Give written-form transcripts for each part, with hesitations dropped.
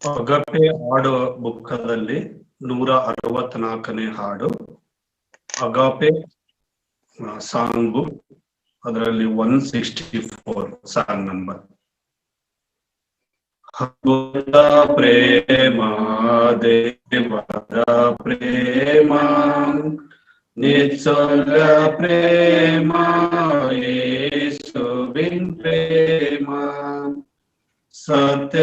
ಅಗಪೆ ಹಾಡು ಬುಕ್ಕದಲ್ಲಿ 164ನೇ ಹಾಡು ಅಗಾಪೆ song book, ಅದರಲ್ಲಿ 164 ಸಾಂಗ್ ನಂಬರ್. ಅದ್ಭುತ ಪ್ರೇಮ ದೇವರ ಪ್ರೇಮ, ನಿತ್ಸಲ ಪ್ರೇಮ ಯೇಸುವಿನ ಪ್ರೇಮ, ಸತ್ಯವಾದದು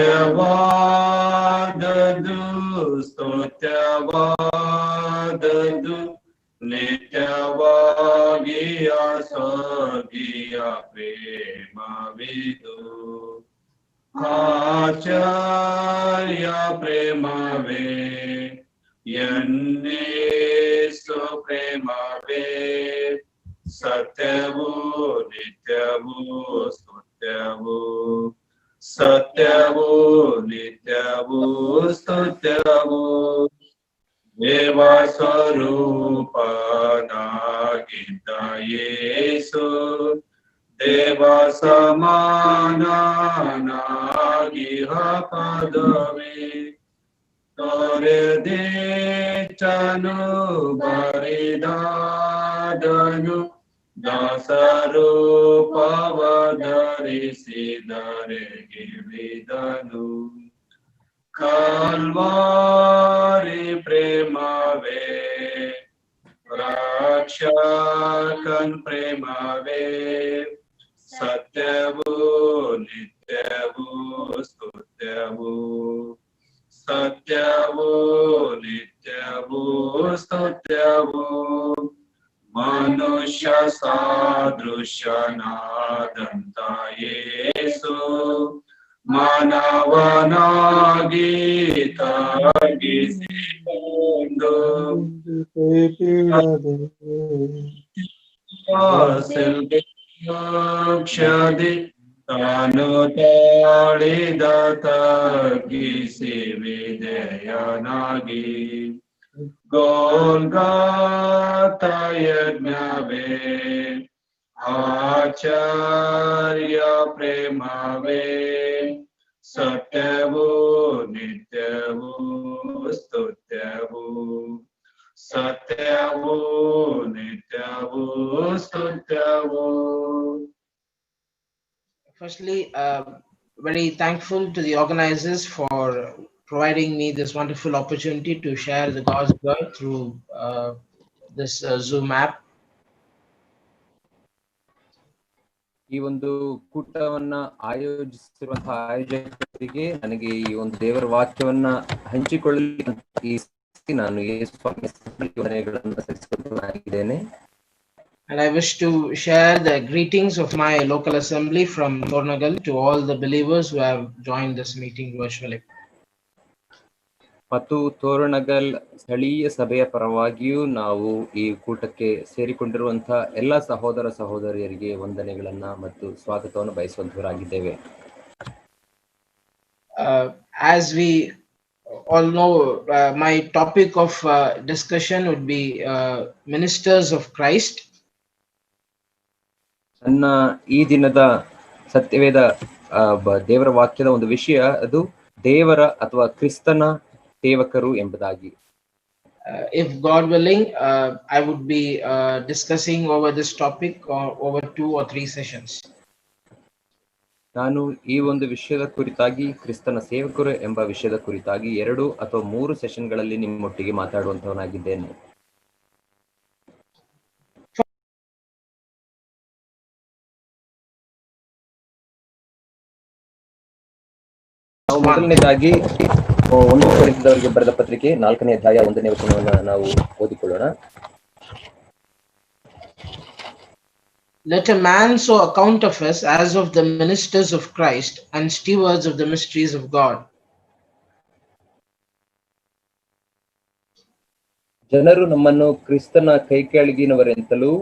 ಸ್ತುತ್ಯವಾದದು ನಿತ್ಯವಾಗಿ ಸ್ವರ್ಗೀಯ ಪ್ರೇಮವಿದು. ಆಚಾರ್ಯ ಪ್ರೇಮವೇ ಯೇಸು ಪ್ರೇಮವೇ, ಸತ್ಯವೂ ನಿತ್ಯವೂ ಸ್ತುತ್ಯವೂ, ಸತ್ಯವೂ ನಿತ್ಯವೂ ಸ್ತುತ್ಯವೂ, ದೇವ ಸ್ವರೂಪನಾಗಿದ್ದ ಯೇಸು ದೇವ ಸಮಾನನಾಗಿ ಪದವಿ ತೊರೆದೇಚನು ಬರಿದಾದನು, ದಾಸರೂಪವಧರಿಸಿದರೆಗಿಳಿದನು. ಕಲ್ವಾರಿ ಪ್ರೇಮವೇ ರಕ್ಷಕನ್ ಪ್ರೇಮವೇ, ಸತ್ಯವೂ ನಿತ್ಯವೂ ಸ್ತುತ್ಯವೂ, ಸತ್ಯವೂ ನಿತ್ಯವೂ ಸ್ತುತ್ಯವೂ, ಮನುಷ್ಯ ಸಾದೃಶ್ಯನಾದಂತ ಯೇಸು ಮಾನವನಾಗಿ ತಗ್ಗಿಸಿಕೊಂಡು ಕ್ಷದಿ ತಾನು ತಾಳಿದ ತಗ್ಗಿಸಿ ವಿಧೇಯನಾಗಿ, ಗೋಲ್ಗಾತ ಯಜ್ಞವೇ ಆಚಾರ್ಯ ಪ್ರೇಮವೇ, ಸತ್ಯವೂ ನಿತ್ಯವೂ ಸ್ತುತ್ಯವೂ, ಸತ್ಯವೂ ನಿತ್ಯವೂ ಸ್ತುತ್ಯವೂ. Firstly, very thankful to the organizers for providing me this wonderful opportunity to share the God's word through this Zoom app. ಈ ಒಂದು ಕೂಟವನ್ನ ಆಯೋಜಿಸಿರುವಂತಹ ಆಯೋಜಕರಿಗೆ ನನಗೆ ಈ ಒಂದು ದೇವರ ವಾಕ್ಯವನ್ನ ಹಂಚಿಕೊಳ್ಳಲಿ ನಾನು ವಂದನೆಗಳನ್ನು ಸಲ್ಲಿಸುತ್ತೇನೆ. And I wish to share the greetings of my local assembly from Tornagal to all the believers who have joined this meeting virtually. ಮತ್ತು ತೋರಣಗಲ್ ಸ್ಥಳೀಯ ಸಭೆಯ ಪರವಾಗಿಯೂ ನಾವು ಈ ಕೂಟಕ್ಕೆ ಸೇರಿಕೊಂಡಿರುವಂತಹ ಎಲ್ಲ ಸಹೋದರ ಸಹೋದರಿಯರಿಗೆ ವಂದನೆಗಳನ್ನ ಮತ್ತು ಸ್ವಾಗತವನ್ನು ಬಯಸುವಂತವರಾಗಿದ್ದೇವೆ. As we all know, my topic of discussion would be ministers of Christ. ನನ್ನ ಈ ದಿನದ ಸತ್ಯವೇದ ದೇವರ ವಾಕ್ಯದ ಒಂದು ವಿಷಯ ಅದು ದೇವರ ಅಥವಾ ಕ್ರಿಸ್ತನ ಸೇವಕರು ಎಂಬುದಾಗಿ. If God willing, I would be discussing over this topic over 2 or 3 sessions. ನಾನು ಈ ಒಂದು ವಿಷಯದ ಕುರಿತಾಗಿ ಕ್ರಿಸ್ತನ ಸೇವಕರು ಎಂಬ ವಿಷಯದ ಕುರಿತಾಗಿ 2 ಅಥವಾ 3 ಸೆಷನ್ಗಳಲ್ಲಿ ನಿಮ್ಮೊಟ್ಟಿಗೆ ಮಾತಾಡುವಂತವನಾಗಿದ್ದೇನೆ. ನಾವು ಮೊದಲನೇದಾಗಿ 1 ಕೊರಿಂಥದವರಿಗೆ ಬರೆದ ಪತ್ರಿಕೆ 4ನೇ ಅಧ್ಯಾಯ 1ನೇ ವಚನವನ್ನು ನಾವು ಓದಿಕೊಳ್ಳೋಣ. Let a man so account of us as of the ministers of Christ and stewards of the mysteries of God. ಜನರು ನಮ್ಮನ್ನು ಕ್ರಿಸ್ತನ ಕೈಕೆಳಗಿನವರೆಂತಲೂ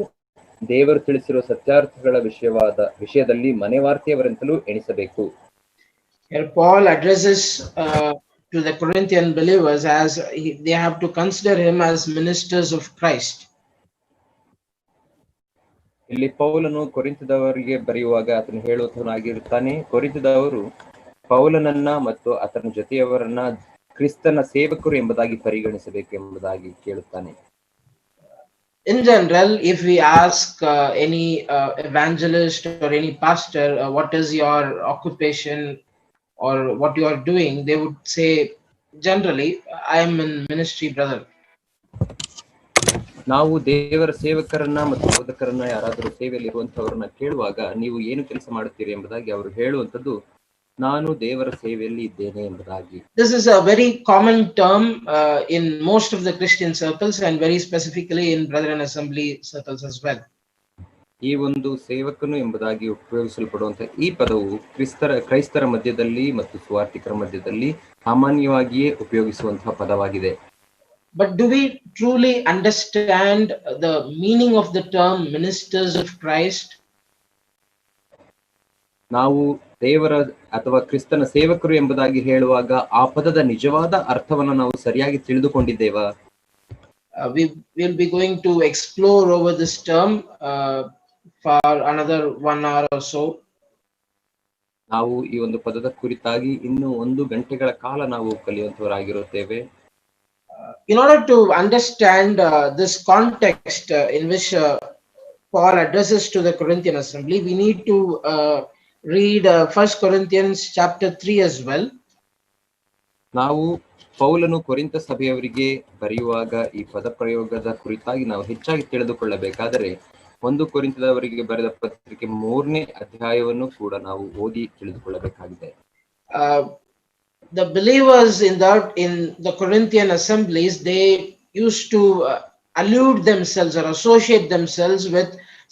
ದೇವರು ತಿಳಿಸಿರುವ ಸತ್ಯಾರ್ಥಗಳ ವಿಷಯದಲ್ಲಿ ಮನೆವಾರ್ತೆಯವರೆಂತಲೂ ಎಣಿಸಬೇಕು. Here Paul addresses to the Corinthian believers as they have to consider him as ministers of Christ. ಇಲ್ಲಿ ಪೌಲನು ಕೊರಿಂಥದವರಿಗೆ ಬರೆಯುವಾಗ ಆತನು ಹೇಳುವವನಾಗಿರುತ್ತಾನೆ, ಕೊರಿಂಥದವರು ಪೌಲನನ್ನ ಮತ್ತು ಆತನ ಜೊತೆಯವರನ್ನ ಕ್ರಿಸ್ತನ ಸೇವಕರು ಎಂಬುದಾಗಿ ಪರಿಗಣಿಸಬೇಕು ಎಂಬುದಾಗಿ ಕೇಳುತ್ತಾನೆ. In general, if we ask any evangelist or any pastor, what is your occupation or what you are doing, they would say generally, I am in ministry, brother. ನಾವು ದೇವರ ಸೇವಕರನ್ನ ಮತ್ತು ಬೋಧಕರನ್ನ ಯಾರಾದರೂ ಸೇವೆಯಲ್ಲಿ ಇರುವಂತವರನ್ನ ಕೇಳುವಾಗ ನೀವು ಏನು ಕೆಲಸ ಮಾಡುತ್ತೀರಿ ಎಂಬುದಾಗಿ ಅವರು ಹೇಳುವಂತದ್ದು, ನಾನು ದೇವರ ಸೇವೆಯಲ್ಲಿ ಇದ್ದೇನೆ ಎಂಬುದಾಗಿ. This is a very common term in most of the Christian circles and very specifically in Brethren Assembly circles as well. ಈ ಒಂದು ಸೇವಕನು ಎಂಬುದಾಗಿ ಉಪಯೋಗಿಸಲ್ಪಡುವಂತಹ ಈ ಪದವು ಕ್ರೈಸ್ತರ ಮಧ್ಯದಲ್ಲಿ ಮತ್ತು ಸುವಾರ್ತಿಕರ ಮಧ್ಯದಲ್ಲಿ ಸಾಮಾನ್ಯವಾಗಿಯೇ ಉಪಯೋಗಿಸುವಂತಹ ಪದವಾಗಿದೆ. But do we truly understand the meaning of the term ministers of Christ? ನಾವು ದೇವರ ಅಥವಾ ಕ್ರಿಸ್ತನ ಸೇವಕರು ಎಂಬುದಾಗಿ ಹೇಳುವಾಗ ಆ ಪದದ ನಿಜವಾದ ಅರ್ಥವನ್ನು ನಾವು ಸರಿಯಾಗಿ ತಿಳಿದುಕೊಂಡಿದ್ದೇವಾ? We will be going to explore over this term for another 1 hour or so. ನಾವು ಈ ಒಂದು ಪದದ ಕುರಿತಾಗಿ ಇನ್ನು 1 ಗಂಟೆಗಳ ಕಾಲ ನಾವು ಕಲಿಯುವಂತವರಾಗಿರುತ್ತೇವೆ. In order to understand this context in which Paul addresses to the Corinthian assembly, we need to read 1 Corinthians chapter 3 as well. ನಾವು ಪೌಲನು ಕೊರಿಂಥ ಸಭೆಯವರಿಗೆ ಬರೆಯುವಾಗ ಈ ಪದ ಪ್ರಯೋಗದ ಕುರಿತಾಗಿ ನಾವು ಹೆಚ್ಚಾಗಿ ತಿಳಿದುಕೊಳ್ಳಬೇಕಾದರೆ 1 ಕೊರಿಂಥದವರಿಗೆ ಬರೆದ ಪತ್ರಿಕೆ 3ನೇ ಅಧ್ಯಾಯವನ್ನು ಕೂಡ ನಾವು ಓದಿ ತಿಳಿದುಕೊಳ್ಳಬೇಕಾಗಿದೆ. The believers in the Corinthian assemblies, they used to allude themselves or associate themselves with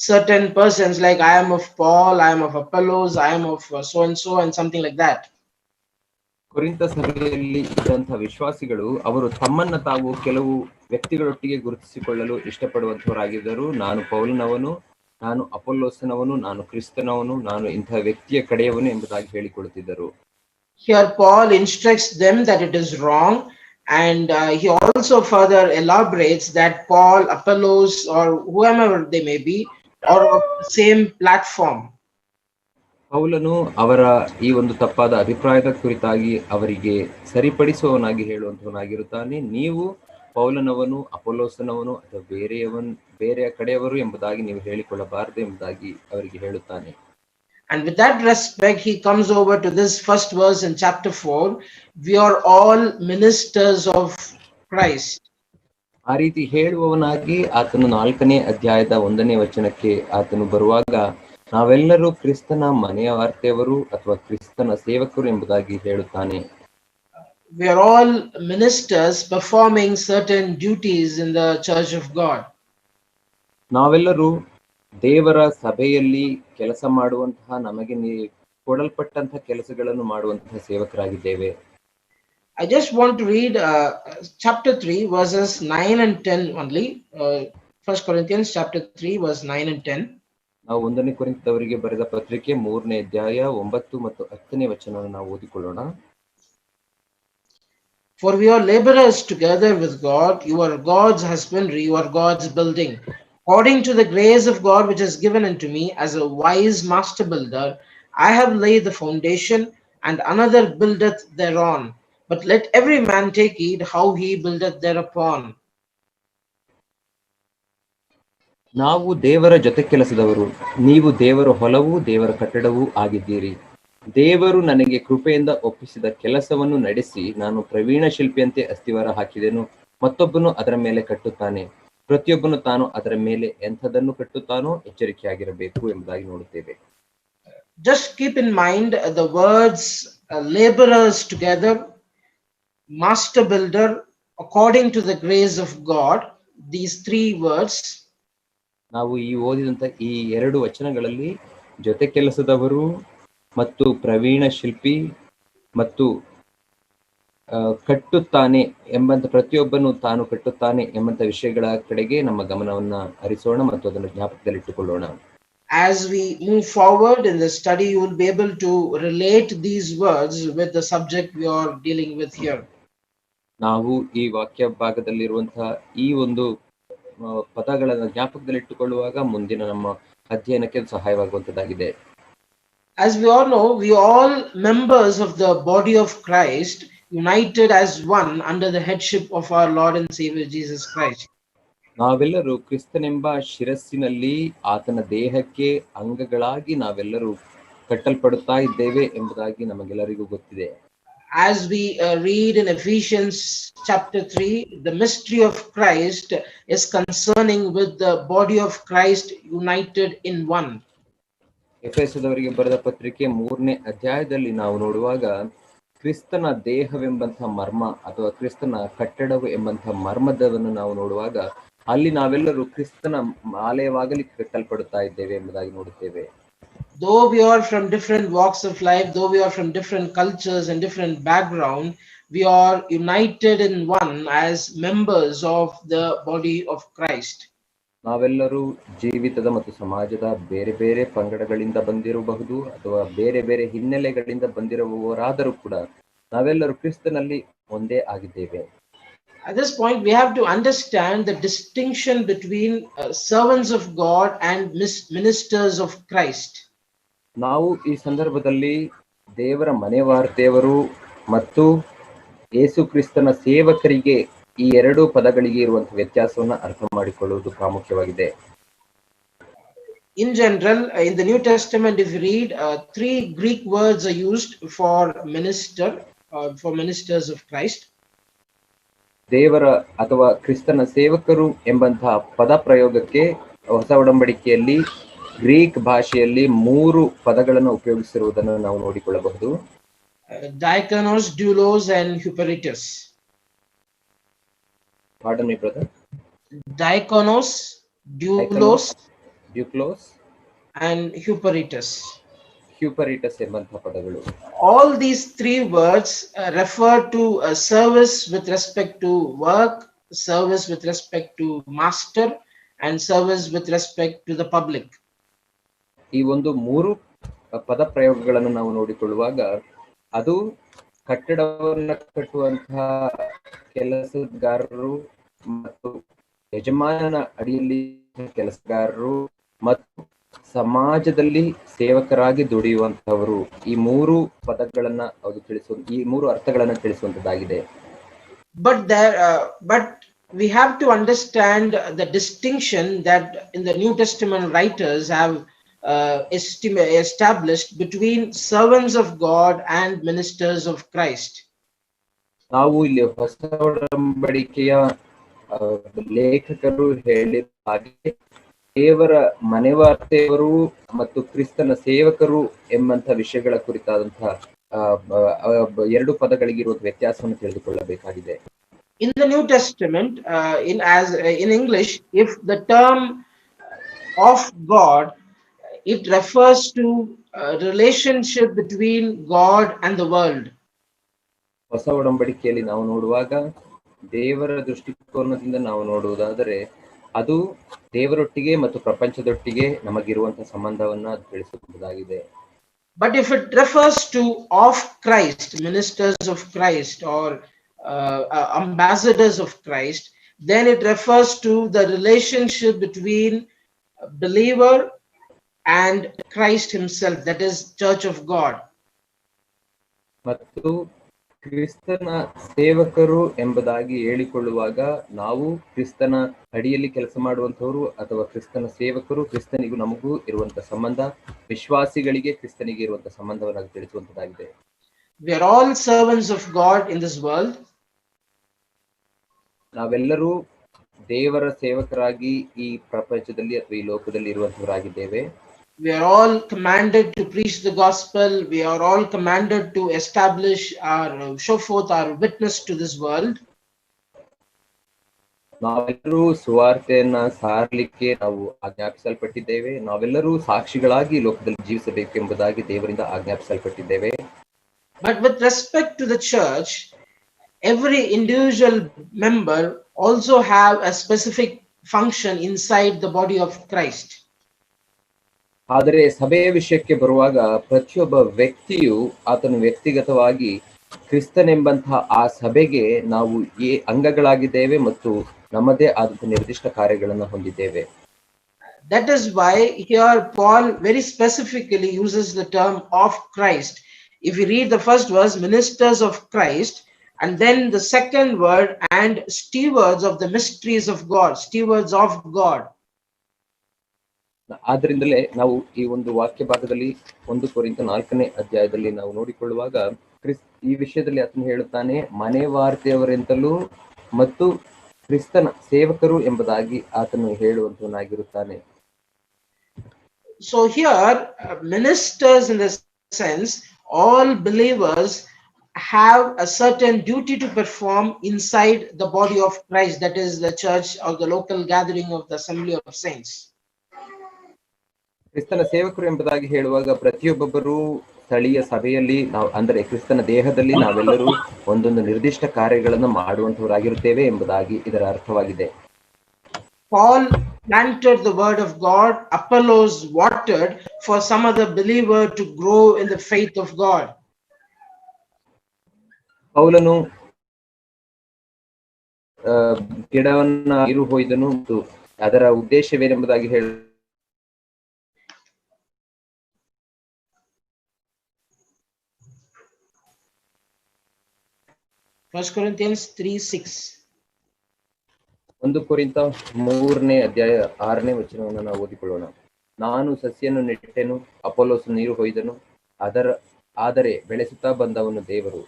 certain persons, like I am of Paul, I am of Apollos, I am of so and so, and something like that. ಕೊರಿಂಥ ಸಭೆಯಲ್ಲಿ ಇದ್ದಂತಹ ವಿಶ್ವಾಸಿಗಳು ಅವರು ತಮ್ಮನ್ನ ತಾವು ಕೆಲವು ವ್ಯಕ್ತಿಗಳೊಟ್ಟಿಗೆ ಗುರುತಿಸಿಕೊಳ್ಳಲು ಇಷ್ಟಪಡುವಂತವರಾಗಿದ್ದರು. ನಾನು ಪೌಲನವನು, ನಾನು ಅಪೊಲ್ಲೋಸನವನು, ನಾನು ಕ್ರಿಸ್ತನವನು, ನಾನು ಇಂತಹ ವ್ಯಕ್ತಿಯ ಕಡೆಯವನು ಎಂಬುದಾಗಿ ಹೇಳಿಕೊಳ್ಳುತ್ತಿದ್ದರು. Here Paul instructs them that it is wrong, and he also further elaborates that Paul, Apollos, or whoever they may be, are of the same platform. ಪೌಲನು ಅವರ ಈ ಒಂದು ತಪ್ಪಾದ ಅಭಿಪ್ರಾಯದ ಕುರಿತಾಗಿ ಅವರಿಗೆ ಸರಿಪಡಿಸುವವನಾಗಿ ಹೇಳುವಂತವನಾಗಿರುತ್ತಾನೆ. ನೀವು ಪೌಲನವನು, ಅಪೊಲ್ಲೋಸನವನು ಅಥವಾ ಬೇರೆಯ ಕಡೆಯವರು ಎಂಬುದಾಗಿ ನೀವು ಹೇಳಿಕೊಳ್ಳಬಾರದು ಎಂಬುದಾಗಿ ಅವರಿಗೆ ಹೇಳುತ್ತಾನೆ. And with that respect, he comes over to this first verse in chapter 4. We are all ministers of Christ. ಆ ರೀತಿ ಹೇಳುವವನಾಗಿ ಆತನು 4ನೇ ಅಧ್ಯಾಯದ 1ನೇ ವಚನಕ್ಕೆ ಆತನು ಬರುವಾಗ ನಾವೆಲ್ಲರೂ ಕ್ರಿಸ್ತನ ಮನೆಯ ವಾರ್ತೆಯವರು ಅಥವಾ ಕ್ರಿಸ್ತನ ಸೇವಕರು ಎಂಬುದಾಗಿ ಹೇಳುತ್ತಾನೆ. We are all ministers performing certain duties in the church of God. ನಾವೆಲ್ಲರೂ ದೇವರ ಸಭೆಯಲ್ಲಿ ಕೆಲಸ ಮಾಡುವಂತಹ ನಮಗೆ ಕೊಡಲ್ಪಟ್ಟಂತಹ ಕೆಲಸಗಳನ್ನು ಮಾಡುವಂತಹ ಸೇವಕರಾಗಿದ್ದೇವೆ. I just want to read chapter 3 verses 9 and 10 only. 1 Corinthians chapter 3 verse 9 and 10. ನಾವು 1ನೇ ಕೊರಿಂಥದವರಿಗೆ ಬರೆದ ಪತ್ರಿಕೆ 3ನೇ ಅಧ್ಯಾಯ 9 ಮತ್ತು 10ನೇ ವಚನವನ್ನು ನಾವು ಓದಿಕೊಳ್ಳೋಣ. For we are laborers together with God. You are God's husbandry, you are God's building. According to the grace of God which is given unto me as a wise master builder, I have laid the foundation, and another buildeth thereon. But let every man take heed how he buildeth thereupon. ನಾವು ದೇವರ ಜೊತೆ ಕೆಲಸದವರು, ನೀವು ದೇವರ ಹೊಲವೂ ದೇವರ ಕಟ್ಟಡವೂ ಆಗಿದ್ದೀರಿ. ದೇವರು ನನಗೆ ಕೃಪೆಯಿಂದ ಒಪ್ಪಿಸಿದ ಕೆಲಸವನ್ನು ನಡೆಸಿ ನಾನು ಪ್ರವೀಣ ಶಿಲ್ಪಿಯಂತೆ ಅಸ್ತಿವಾರ ಹಾಕಿದೆನು. ಮತ್ತೊಬ್ಬನು ಅದರ ಮೇಲೆ ಕಟ್ಟುತ್ತಾನೆ. ಪ್ರತಿಯೊಬ್ಬನು ತಾನು ಅದರ ಮೇಲೆ ಎಂಥದನ್ನು ಕಟ್ಟುತ್ತಾನೋ ಎಚ್ಚರಿಕೆಯಾಗಿರಬೇಕು ಎಂಬುದಾಗಿ ನೋಡುತ್ತೇವೆ. Just keep in mind the words laborers together, master builder, according to the grace of God. These 3 words. ನಾವು ಈ ಓದಿದಂತ ಈ 2 ವಚನಗಳಲ್ಲಿ ಜೊತೆ ಕೆಲಸದವರು ಮತ್ತು ಪ್ರವೀಣ ಶಿಲ್ಪಿ ಮತ್ತು ಕಟ್ಟುತ್ತಾನೆ ಎಂಬಂತ ಪ್ರತಿಯೊಬ್ಬನು ತಾನು ಕಟ್ಟುತ್ತಾನೆ ಎಂಬಂತ ವಿಷಯಗಳ ಕಡೆಗೆ ನಮ್ಮ ಗಮನವನ್ನ ಹರಿಸೋಣ ಮತ್ತು ಅದನ್ನು ಜ್ಞಾಪಕದಲ್ಲಿಟ್ಟುಕೊಳ್ಳೋಣ. As we move forward in the study, you will be able to relate these words with the subject we are dealing with here. ನಾವು ಈ ವಾಕ್ಯ ಭಾಗದಲ್ಲಿರುವಂತಹ ಈ ಒಂದು ಪದಗಳನ್ನು ಜ್ಞಾಪಕದಲ್ಲಿಟ್ಟುಕೊಳ್ಳುವಾಗ ಮುಂದಿನ ನಮ್ಮ ಅಧ್ಯಯನಕ್ಕೆ ಸಹಾಯವಾಗುವಂತದ್ದಾಗಿದೆ. As we all know, we are all members of the body of Christ, united as one under the headship of our Lord and Savior Jesus Christ. ನಾವೆಲ್ಲರೂ ಕ್ರಿಸ್ತನೆಂಬ ಶಿರಸ್ಸಿನಲ್ಲಿ ಆತನ ದೇಹಕ್ಕೆ ಅಂಗಗಳಾಗಿ ನಾವೆಲ್ಲರೂ ಕಟ್ಟಲ್ಪಡುತ್ತಾ ಇದ್ದೇವೆ ಎಂಬುದಾಗಿ ನಮಗೆಲ್ಲರಿಗೂ ಗೊತ್ತಿದೆ. As we read in Ephesians chapter 3, the mystery of Christ is concerning with the body of Christ united in one. ಎಫೆಸದವರಿಗೆ ಬರೆದ ಪತ್ರಿಕೆ 3ನೇ ಅಧ್ಯಾಯದಲ್ಲಿ ನಾವು ನೋಡುವಾಗ ಕ್ರಿಸ್ತನ ದೇಹವೆಂಬಂತಹ ಮರ್ಮ ಅಥವಾ ಕ್ರಿಸ್ತನ ಕಟ್ಟಡವು ಎಂಬಂತಹ ಮರ್ಮದವನ್ನು ನಾವು ನೋಡುವಾಗ ಅಲ್ಲಿ ನಾವೆಲ್ಲರೂ ಕ್ರಿಸ್ತನ ಆಲಯವಾಗಲಿ ಕಟ್ಟಲ್ಪಡುತ್ತಾ ಇದ್ದೇವೆ ಎಂಬುದಾಗಿ ನೋಡುತ್ತೇವೆ. Though we are from different walks of life, though we are from different cultures and different background, we are united in one as members of the body of Christ. ನಾವೆಲ್ಲರೂ ಜೀವಿತದ ಮತ್ತು ಸಮಾಜದ ಬೇರೆ ಬೇರೆ ಪಂಗಡಗಳಿಂದ ಬಂದಿರಬಹುದು ಅಥವಾ ಬೇರೆ ಬೇರೆ ಹಿನ್ನೆಲೆಗಳಿಂದ ಬಂದಿರುವವರಾದರೂ ಕೂಡ ನಾವೆಲ್ಲರೂ ಕ್ರಿಸ್ತನಲ್ಲಿ ಒಂದೇ ಆಗಿದ್ದೇವೆ. At this point, we have to understand the distinction between servants of God and ministers of Christ. ನಾವು ಈ ಸಂದರ್ಭದಲ್ಲಿ ದೇವರ ಮನೆವಾರ್ತೆಯವರು ಮತ್ತು ಯೇಸು ಕ್ರಿಸ್ತನ ಸೇವಕರಿಗೆ ಈ ಎರಡು ಪದಗಳಿಗೆ ಇರುವಂತಹ ವ್ಯತ್ಯಾಸವನ್ನು ಅರ್ಥ ಮಾಡಿಕೊಳ್ಳುವುದು ಪ್ರಾಮುಖ್ಯವಾಗಿದೆ. In general, in the New Testament, if you read, 3 Greek words are used for minister, for ministers of Christ. ದೇವರ ಅಥವಾ ಕ್ರಿಸ್ತನ ಸೇವಕರು ಎಂಬಂತಹ ಪದ ಪ್ರಯೋಗಕ್ಕೆ ಹೊಸ ಒಡಂಬಡಿಕೆಯಲ್ಲಿ ಗ್ರೀಕ್ ಭಾಷೆಯಲ್ಲಿ 3 ಪದಗಳನ್ನು ಉಪಯೋಗಿಸಿರುವುದನ್ನು ನಾವು ನೋಡಿಕೊಳ್ಳಬಹುದು. Diakonos, doulos, and hyperitus. Pardon me, brother. Diakonos, doulos, and hyperitus. Hyperitus ಎಂಬಂತಹ ಪದಗಳು. All these 3 words refer to a service with respect to work, service with respect to master, and service with respect to the public. ಈ ಒಂದು 3 ಪದ ಪ್ರಯೋಗಗಳನ್ನು ನಾವು ನೋಡಿಕೊಳ್ಳುವಾಗ ಅದು ಕಟ್ಟಡವನ್ನು ಕಟ್ಟುವಂತಹ ಕೆಲಸಗಾರರು ಮತ್ತು ಯಜಮಾನನ ಅಡಿಯಲ್ಲಿ ಕೆಲಸಗಾರರು ಮತ್ತು ಸಮಾಜದಲ್ಲಿ ಸೇವಕರಾಗಿ ದುಡಿಯುವಂತಹವರು, ಈ 3 ಪದಗಳನ್ನ ಅದು ಈ 3 ಅರ್ಥಗಳನ್ನ ತಿಳಿಸುವಂತದ್ದಾಗಿದೆ. But we have to understand the distinction that in the New Testament writers have established between servants of God and ministers of Christ. ನಾವು ಇಲ್ಲಿ ಹೊಸ ಒಡಂಬಡಿಕೆಯ ಲೇಖಕರು ಹೇಳಿದ ಹಾಗೆ ದೇವರ ಮನೆವಾರ್ತೆಯವರು ಮತ್ತು ಕ್ರಿಸ್ತನ ಸೇವಕರು ಎಂಬಂತ ವಿಷಯಗಳ ಕುರಿತಾದಂತಹ 2 ಪದಗಳಿಗಿರುವ ವ್ಯತ್ಯಾಸವನ್ನು ತಿಳಿದುಕೊಳ್ಳಬೇಕಾಗಿದೆ. In the New Testament, in English, if the term of God, it refers to a relationship between God and the world. ಹೊಸ ಒಡಂಬಡಿಕೆಯಲ್ಲಿ ನಾವು ನೋಡುವಾಗ ದೇವರ ದೃಷ್ಟಿಕೋನದಿಂದ ನಾವು ನೋಡುವುದಾದರೆ ಅದು ದೇವರೊಟ್ಟಿಗೆ ಮತ್ತು ಪ್ರಪಂಚದೊಟ್ಟಿಗೆ ನಮಗಿರುವಂತಹ ಸಂಬಂಧವನ್ನ ತಿಳಿಸುವುದಾಗಿದೆ. But if it refers to of Christ, ministers of Christ, or ambassadors of Christ, then it refers to the relationship between a believer and Christ himself, that is Church of God. ಮತ್ತು ಕ್ರಿಸ್ತನ ಸೇವಕರು ಎಂಬುದಾಗಿ ಹೇಳಿಕೊಳ್ಳುವಾಗ ನಾವು ಕ್ರಿಸ್ತನ ಅಡಿಯಲ್ಲಿ ಕೆಲಸ ಮಾಡುವಂತವರು ಅಥವಾ ಕ್ರಿಸ್ತನ ಸೇವಕರು, ಕ್ರಿಸ್ತನಿಗೂ ನಮಗೂ ಇರುವಂತಹ ಸಂಬಂಧ, ವಿಶ್ವಾಸಿಗಳಿಗೆ ಕ್ರಿಸ್ತನಿಗೆ ಇರುವಂತಹ ಸಂಬಂಧವನ್ನು ತಿಳಿಸುವಂತದ್ದಾಗಿದೆ. We are all servants of God in this world. ನಾವೆಲ್ಲರೂ ದೇವರ ಸೇವಕರಾಗಿ ಈ ಪ್ರಪಂಚದಲ್ಲಿ ಅಥವಾ ಈ ಲೋಕದಲ್ಲಿ ಇರುವಂತವರಾಗಿದ್ದೇವೆ. We are all commanded to preach the gospel. We are all commanded to establish show forth our witness to this world. ನಾವೆಲ್ಲರೂ ಸುವಾರ್ತೆಯನ್ನ ಸಾರಲಿಕ್ಕೆ ನಾವು ಆಜ್ಞಾಪಿಸಲ್ಪಟ್ಟಿದ್ದೇವೆ. ನಾವೆಲ್ಲರೂ ಸಾಕ್ಷಿಗಳಾಗಿ ಲೋಕದಲ್ಲಿ ಜೀವಿಸಬೇಕೆಂಬುದಾಗಿ ದೇವರಿಂದ ಆಜ್ಞಾಪಿಸಲ್ಪಟ್ಟಿದ್ದೇವೆ. But with respect to the church, every individual member also have a specific function inside the body of Christ. ಆದರೆ ಸಭೆಯ ವಿಷಯಕ್ಕೆ ಬರುವಾಗ ಪ್ರತಿಯೊಬ್ಬ ವ್ಯಕ್ತಿಯು ಆತನ ವ್ಯಕ್ತಿಗತವಾಗಿ ಕ್ರಿಸ್ತನೆಂಬಂತಹ ಆ ಸಭೆಗೆ ನಾವು ಅಂಗಗಳಾಗಿದ್ದೇವೆ ಮತ್ತು ನಮ್ಮದೇ ಆದಂತಹ ನಿರ್ದಿಷ್ಟ ಕಾರ್ಯಗಳನ್ನು ಹೊಂದಿದ್ದೇವೆ. That is why here Paul very specifically uses the term of Christ. If you read the first verse, ministers of Christ, and then the second word, and stewards of the mysteries of God, stewards of God. ಆದ್ರಿಂದಲೇ ನಾವು ಈ ಒಂದು ವಾಕ್ಯ ಭಾಗದಲ್ಲಿ 1 ಕೊರಿಂಥ 4ನೇ ಅಧ್ಯಾಯದಲ್ಲಿ ನಾವು ನೋಡಿಕೊಳ್ಳುವಾಗ ಈ ವಿಷಯದಲ್ಲಿ ಆತನು ಹೇಳುತ್ತಾನೆ, ಮನೆವಾರ್ತೆಯವರೆಂತಲೂ ಮತ್ತು ಕ್ರಿಸ್ತನ ಸೇವಕರು ಎಂಬುದಾಗಿ ಆತನು ಹೇಳುವಂತವನಾಗಿರುತ್ತಾನೆ. So here ministers, in the sense, all believers have a certain duty to perform inside the body of Christ, that is the church or the local gathering of the assembly of saints. ಕ್ರಿಸ್ತನ ಸೇವಕರು ಎಂಬುದಾಗಿ ಹೇಳುವಾಗ ಪ್ರತಿಯೊಬ್ಬೊಬ್ಬರು ಸ್ಥಳೀಯ ಸಭೆಯಲ್ಲಿ ನಾವು, ಅಂದರೆ ಕ್ರಿಸ್ತನ ದೇಹದಲ್ಲಿ ನಾವೆಲ್ಲರೂ ಒಂದೊಂದು ನಿರ್ದಿಷ್ಟ ಕಾರ್ಯಗಳನ್ನು ಮಾಡುವಂತವರಾಗಿರುತ್ತೇವೆ ಎಂಬುದಾಗಿ ಇದರ ಅರ್ಥವಾಗಿದೆ. Paul planted the word of God, Apollos watered for some other believer to grow in the faith of God. ಪೌಲನು ಗಿಡವನ್ನ ನೀರು ಹೊಯ್ದನು ಮತ್ತು ಅದರ ಉದ್ದೇಶವೇನೆಂಬುದಾಗಿ ಹೇಳ 1 Corinthians 3:6. 1 ಕೊರಿಂಥ 3ನೇ ಅಧ್ಯಾಯ 6ನೇ ವಚನವನ್ನು ನಾವು ಓದಿಕೊಳ್ಳೋಣ. ನಾನು ಸಸ್ಯವನ್ನು ನೆಟ್ಟೆನು, ಅಪೊಲ್ಲೋಸ್ ನೀರು ಹೊಯ್ದನು, ಆದರೆ ಬೆಳೆಸುತ್ತಾ ಬಂದವನು ದೇವರು.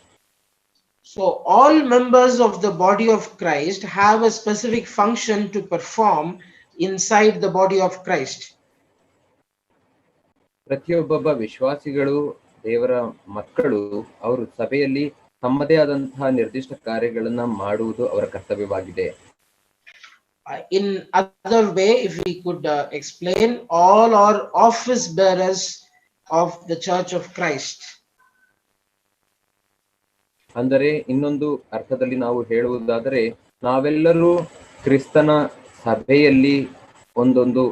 So all members of the body of Christ have a specific function to perform inside the body of Christ. ಪ್ರತಿಯೊಬ್ಬ ವಿಶ್ವಾಸಿಗಳು, ದೇವರ ಮಕ್ಕಳು, ಅವರು ಸಭೆಯಲ್ಲಿ ತಮ್ಮದೇ ಆದಂತಹ ನಿರ್ದಿಷ್ಟ ಕಾರ್ಯಗಳನ್ನ ಮಾಡುವುದು ಅವರ ಕರ್ತವ್ಯವಾಗಿದೆ. In other way, if we could explain, all are office bearers of the church of Christ. ಅಂದರೆ ಇನ್ನೊಂದು ಅರ್ಥದಲ್ಲಿ ನಾವು ಹೇಳುವುದಾದರೆ, ನಾವೆಲ್ಲರೂ ಕ್ರಿಸ್ತನ ಸಭೆಯಲ್ಲಿ ಒಂದೊಂದು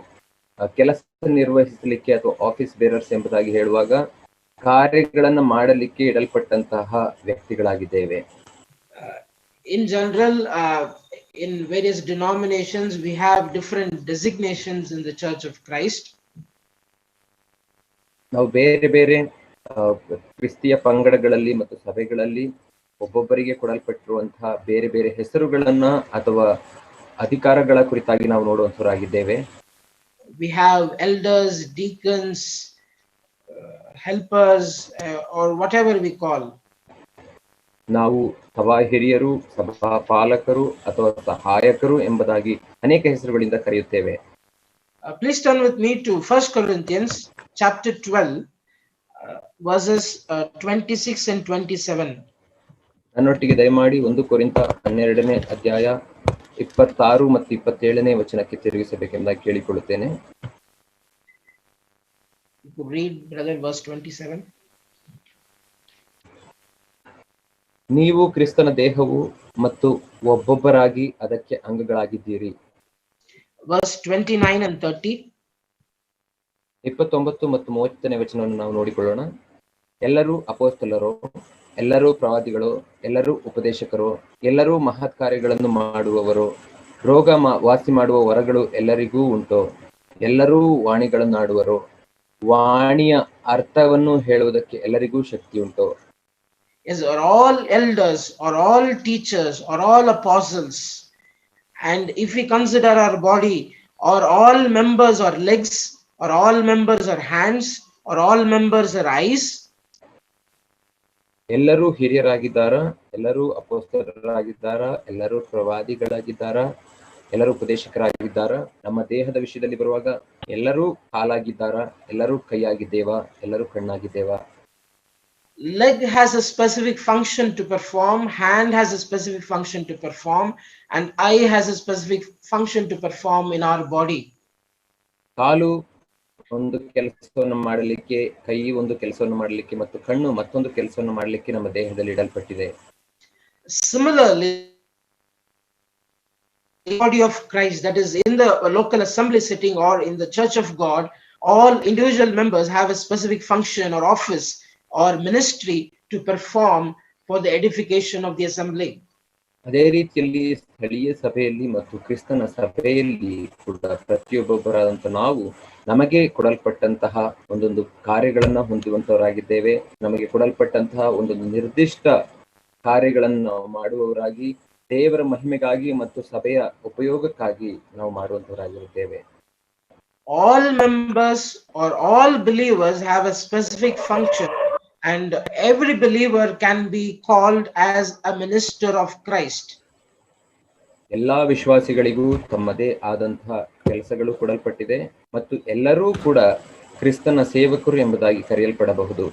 ಕೆಲಸ ನಿರ್ವಹಿಸಲಿಕ್ಕೆ ಅಥವಾ ಆಫೀಸ್ ಬೇರರ್ಸ್ ಎಂಬುದಾಗಿ ಹೇಳುವಾಗ ಕಾರ್ಯಗಳನ್ನ ಮಾಡಲಿಕ್ಕೆ ಇಡಲ್ಪಟ್ಟಂತಹ ವ್ಯಕ್ತಿಗಳಾಗಿದ್ದೇವೆ. In general, in various denominations, we have different designations in the Church of Christ. ನಾವು ಬೇರೆ ಬೇರೆ ಕ್ರಿಸ್ತಿಯ ಪಂಗಡಗಳಲ್ಲಿ ಮತ್ತು ಸಭೆಗಳಲ್ಲಿ ಒಬ್ಬೊಬ್ಬರಿಗೆ ಕೊಡಲ್ಪಟ್ಟಿರುವಂತಹ ಬೇರೆ ಬೇರೆ ಹೆಸರುಗಳನ್ನ ಅಥವಾ ಅಧಿಕಾರಗಳ ಕುರಿತಾಗಿ ನಾವು ನೋಡುವಂತವರಾಗಿದ್ದೇವೆ. We have elders, deacons, helpers, or whatever we call. ನಾವು ಸಭಾ ಹಿರಿಯರು, ಸಭಾ ಪಾಲಕರು ಅಥವಾ ಸಹಾಯಕರು ಎಂಬುದಾಗಿ ಅನೇಕ ಹೆಸರುಗಳಿಂದ ಕರೆಯುತ್ತೇವೆ. Please turn with me to 1 Corinthians chapter 12, verses 26 and 27. ನನ್ನೊಟ್ಟಿಗೆ ದಯಮಾಡಿ 1 ಕೊರಿಂಥ 12ನೇ ಅಧ್ಯಾಯ 26 ಮತ್ತು 27ನೇ ವಚನಕ್ಕೆ ತಿರುಗಿಸಬೇಕೆಂಬುದಾಗಿ ಕೇಳಿಕೊಳ್ಳುತ್ತೇನೆ. You could read, brother, verse 27. ನೀವು ಕ್ರಿಸ್ತನ ದೇಹವು ಮತ್ತು ಒಬ್ಬೊಬ್ಬರಾಗಿ ಅದಕ್ಕೆ ಅಂಗಗಳಾಗಿದ್ದೀರಿ. Verse 29 and 30. 29 ಮತ್ತು 30ನೇ ವಚನವನ್ನು ನಾವು ನೋಡಿಕೊಳ್ಳೋಣ. ಎಲ್ಲರೂ ಅಪೊಸ್ತಲರು, ಎಲ್ಲರೂ ಪ್ರವಾದಿಗಳು, ಎಲ್ಲರೂ ಉಪದೇಶಕರು, ಎಲ್ಲರೂ ಮಹತ್ ಕಾರ್ಯಗಳನ್ನು ಮಾಡುವವರು, ರೋಗ ವಾಸಿ ಮಾಡುವ ವರಗಳು ಎಲ್ಲರಿಗೂ ಉಂಟು, ಎಲ್ಲರೂ ವಾಣಿಗಳನ್ನಾಡುವರು, ವಾಣಿಯ ಅರ್ಥವನ್ನು ಹೇಳುವುದಕ್ಕೆ ಎಲ್ಲರಿಗೂ ಶಕ್ತಿ ಉಂಟು. Yes, are all elders, or all teachers, or all apostles, and if we consider our body, or all members are legs, or all members are hands, or all members are eyes. ಎಲ್ಲರೂ ಹಿರಿಯರಾಗಿದ್ದಾರಾ, ಎಲ್ಲರೂ ಅಪೊಸ್ತಲರಾಗಿದ್ದಾರಾ, ಎಲ್ಲರೂ ಪ್ರವಾದಿಗಳಾಗಿದ್ದಾರಾ, ಎಲ್ಲರೂ ಉಪದೇಶಕರಾಗಿದ್ದಾರಾ. ನಮ್ಮ ದೇಹದ ವಿಷಯದಲ್ಲಿ ಬರುವಾಗ ಎಲ್ಲರೂ ಕಾಲಾಗಿದ್ದಾರಾ, ಎಲ್ಲರೂ ಕೈಯಾಗಿದ್ದೇವಾ, ಎಲ್ಲರೂ ಕಣ್ಣಾಗಿದ್ದೇವಾ. Leg has a specific function to perform, hand has a specific function to perform, and eye has a specific function to perform in our body. ಕಾಲು ಒಂದು ಕೆಲಸವನ್ನು ಮಾಡಲಿಕ್ಕೆ, ಕೈ ಒಂದು ಕೆಲಸವನ್ನು ಮಾಡಲಿಕ್ಕೆ ಮತ್ತು ಕಣ್ಣು ಮತ್ತೊಂದು ಕೆಲಸವನ್ನು ಮಾಡಲಿಕ್ಕೆ ನಮ್ಮ ದೇಹದಲ್ಲಿ ಇಡಲ್ಪಟ್ಟಿದೆ. Similarly, the body of Christ, that is in the local assembly sitting or in the church of God, all individual members have a specific function or office or ministry to perform for the edification of the assembly. ಅದೇ ರೀತಿಯಲ್ಲಿ ಸ್ಥಳೀಯ ಸಭೆಯಲ್ಲಿ ಮತ್ತು ಕ್ರಿಸ್ತನ ಸಭೆಯಲ್ಲಿ ಕೂಡ ಪ್ರತಿಯೊಬ್ಬೊಬ್ಬರಾದಂಥ ನಾವು ನಮಗೆ ಕೊಡಲ್ಪಟ್ಟಂತಹ ಒಂದೊಂದು ಕಾರ್ಯಗಳನ್ನ ಹೊಂದುವಂತವರಾಗಿದ್ದೇವೆ. ನಮಗೆ ಕೊಡಲ್ಪಟ್ಟಂತಹ ಒಂದೊಂದು ನಿರ್ದಿಷ್ಟ ಕಾರ್ಯಗಳನ್ನು ನಾವು ಮಾಡುವವರಾಗಿ ದೇವರ ಮಹಿಮೆಗಾಗಿ ಮತ್ತು ಸಭೆಯ ಉಪಯೋಗಕ್ಕಾಗಿ ನಾವು ಮಾಡುವಂತವರಾಗಿರುತ್ತೇವೆ. All members or all believers have a specific function, and every believer can be called as a minister of Christ. ಎಲ್ಲಾ ವಿಶ್ವಾಸಿಗಳಿಗೂ ತಮ್ಮದೇ ಆದಂತಹ ಕೆಲಸಗಳು ಕೊಡಲ್ಪಟ್ಟಿದೆ ಮತ್ತು ಎಲ್ಲರೂ ಕೂಡ ಕ್ರಿಸ್ತನ ಸೇವಕರು ಎಂಬುದಾಗಿ ಕರೆಯಲ್ಪಡಬಹುದು.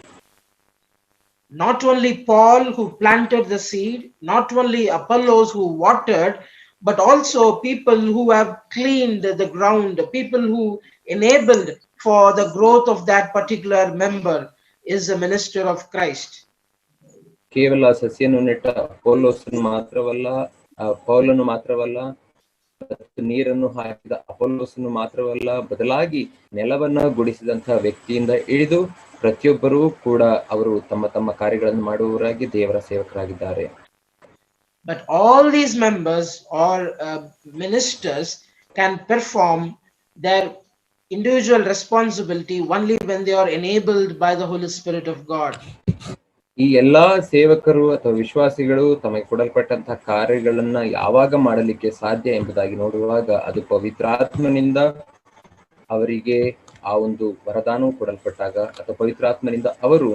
Not only Paul who planted the seed, not only Apollos who watered, but also people who have cleaned the ground, people who enabled for the growth of that particular member is a minister of Christ. ಕೇವಲ ಸಸ್ಯವನ್ನು ನೆಟ್ಟ ಅಪೊಲ್ಲೋಸನು ಮಾತ್ರವಲ್ಲ, ಪೌಲನು ಮಾತ್ರವಲ್ಲ, ನೀರನ್ನು ಹಾಕಿದ ಅಪೊಲ್ಲೋಸನು ಮಾತ್ರವಲ್ಲ, ಬದಲಾಗಿ ನೆಲವನ್ನ ಗುಡಿಸಿದಂತಹ ವ್ಯಕ್ತಿಯಿಂದ ಹಿಡಿದು ಪ್ರತಿಯೊಬ್ಬರೂ ಕೂಡ ಅವರು ತಮ್ಮ ತಮ್ಮ ಕಾರ್ಯಗಳನ್ನು ಮಾಡುವವರಾಗಿ ದೇವರ ಸೇವಕರಾಗಿದ್ದಾರೆ. But all these members or ministers can perform their individual responsibility only when they are enabled by the Holy Spirit of God. ಈ ಎಲ್ಲಾ ಸೇವಕರು ಅಥವಾ ವಿಶ್ವಾಸಿಗಳು ತಮಗೆ ಕೊಡಲ್ಪಟ್ಟಂತಹ ಕಾರ್ಯಗಳನ್ನ ಯಾವಾಗ ಮಾಡಲಿಕ್ಕೆ ಸಾಧ್ಯ ಎಂಬುದಾಗಿ ನೋಡುವಾಗ ಅದು ಪವಿತ್ರಾತ್ಮನಿಂದ ಅವರಿಗೆ ಆ ಒಂದು ವರದಾನವು ಕೊಡಲ್ಪಟ್ಟಾಗ ಅಥವಾ ಪವಿತ್ರಾತ್ಮನಿಂದ ಅವರು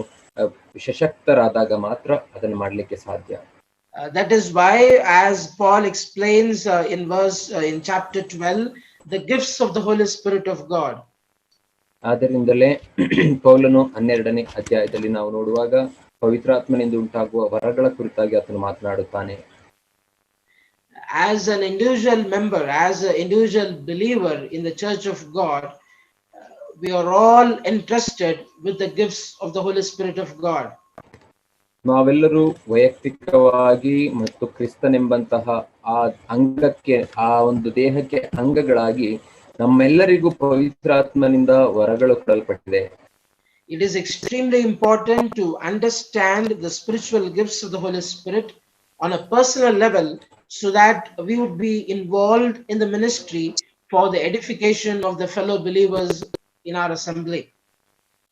ಸಶಕ್ತರಾದಾಗ ಮಾತ್ರ ಅದನ್ನು ಮಾಡಲಿಕ್ಕೆ ಸಾಧ್ಯ. That is why, as Paul explains in chapter 12, the gifts of the Holy Spirit of God. ಆದ್ದರಿಂದಲೇ ಪೌಲನು 12ನೇ ಅಧ್ಯಾಯದಲ್ಲಿ ನಾವು ನೋಡುವಾಗ ಪವಿತ್ರಾತ್ಮನಿಂದ ಉಂಟಾಗುವ ವರಗಳ ಕುರಿತಾಗಿ ಆತನು ಮಾತನಾಡುತ್ತಾನೆ. As an individual member, as an individual believer in the Church of God, we are all entrusted with the gifts of the Holy Spirit of God. ನಾವೆಲ್ಲರೂ ವೈಯಕ್ತಿಕವಾಗಿ ಮತ್ತು ಕ್ರಿಸ್ತನೆಂಬಂತಹ ಆ ಅಂಗಕ್ಕೆ, ಆ ಒಂದು ದೇಹಕ್ಕೆ ಅಂಗಗಳಾಗಿ ನಮ್ಮೆಲ್ಲರಿಗೂ ಪವಿತ್ರಾತ್ಮನಿಂದ ವರಗಳು ಕೊಡಲ್ಪಟ್ಟಿದೆ. It is extremely important to understand the spiritual gifts of the Holy Spirit on a personal level so that we would be involved in the ministry for the edification of the fellow believers in our assembly.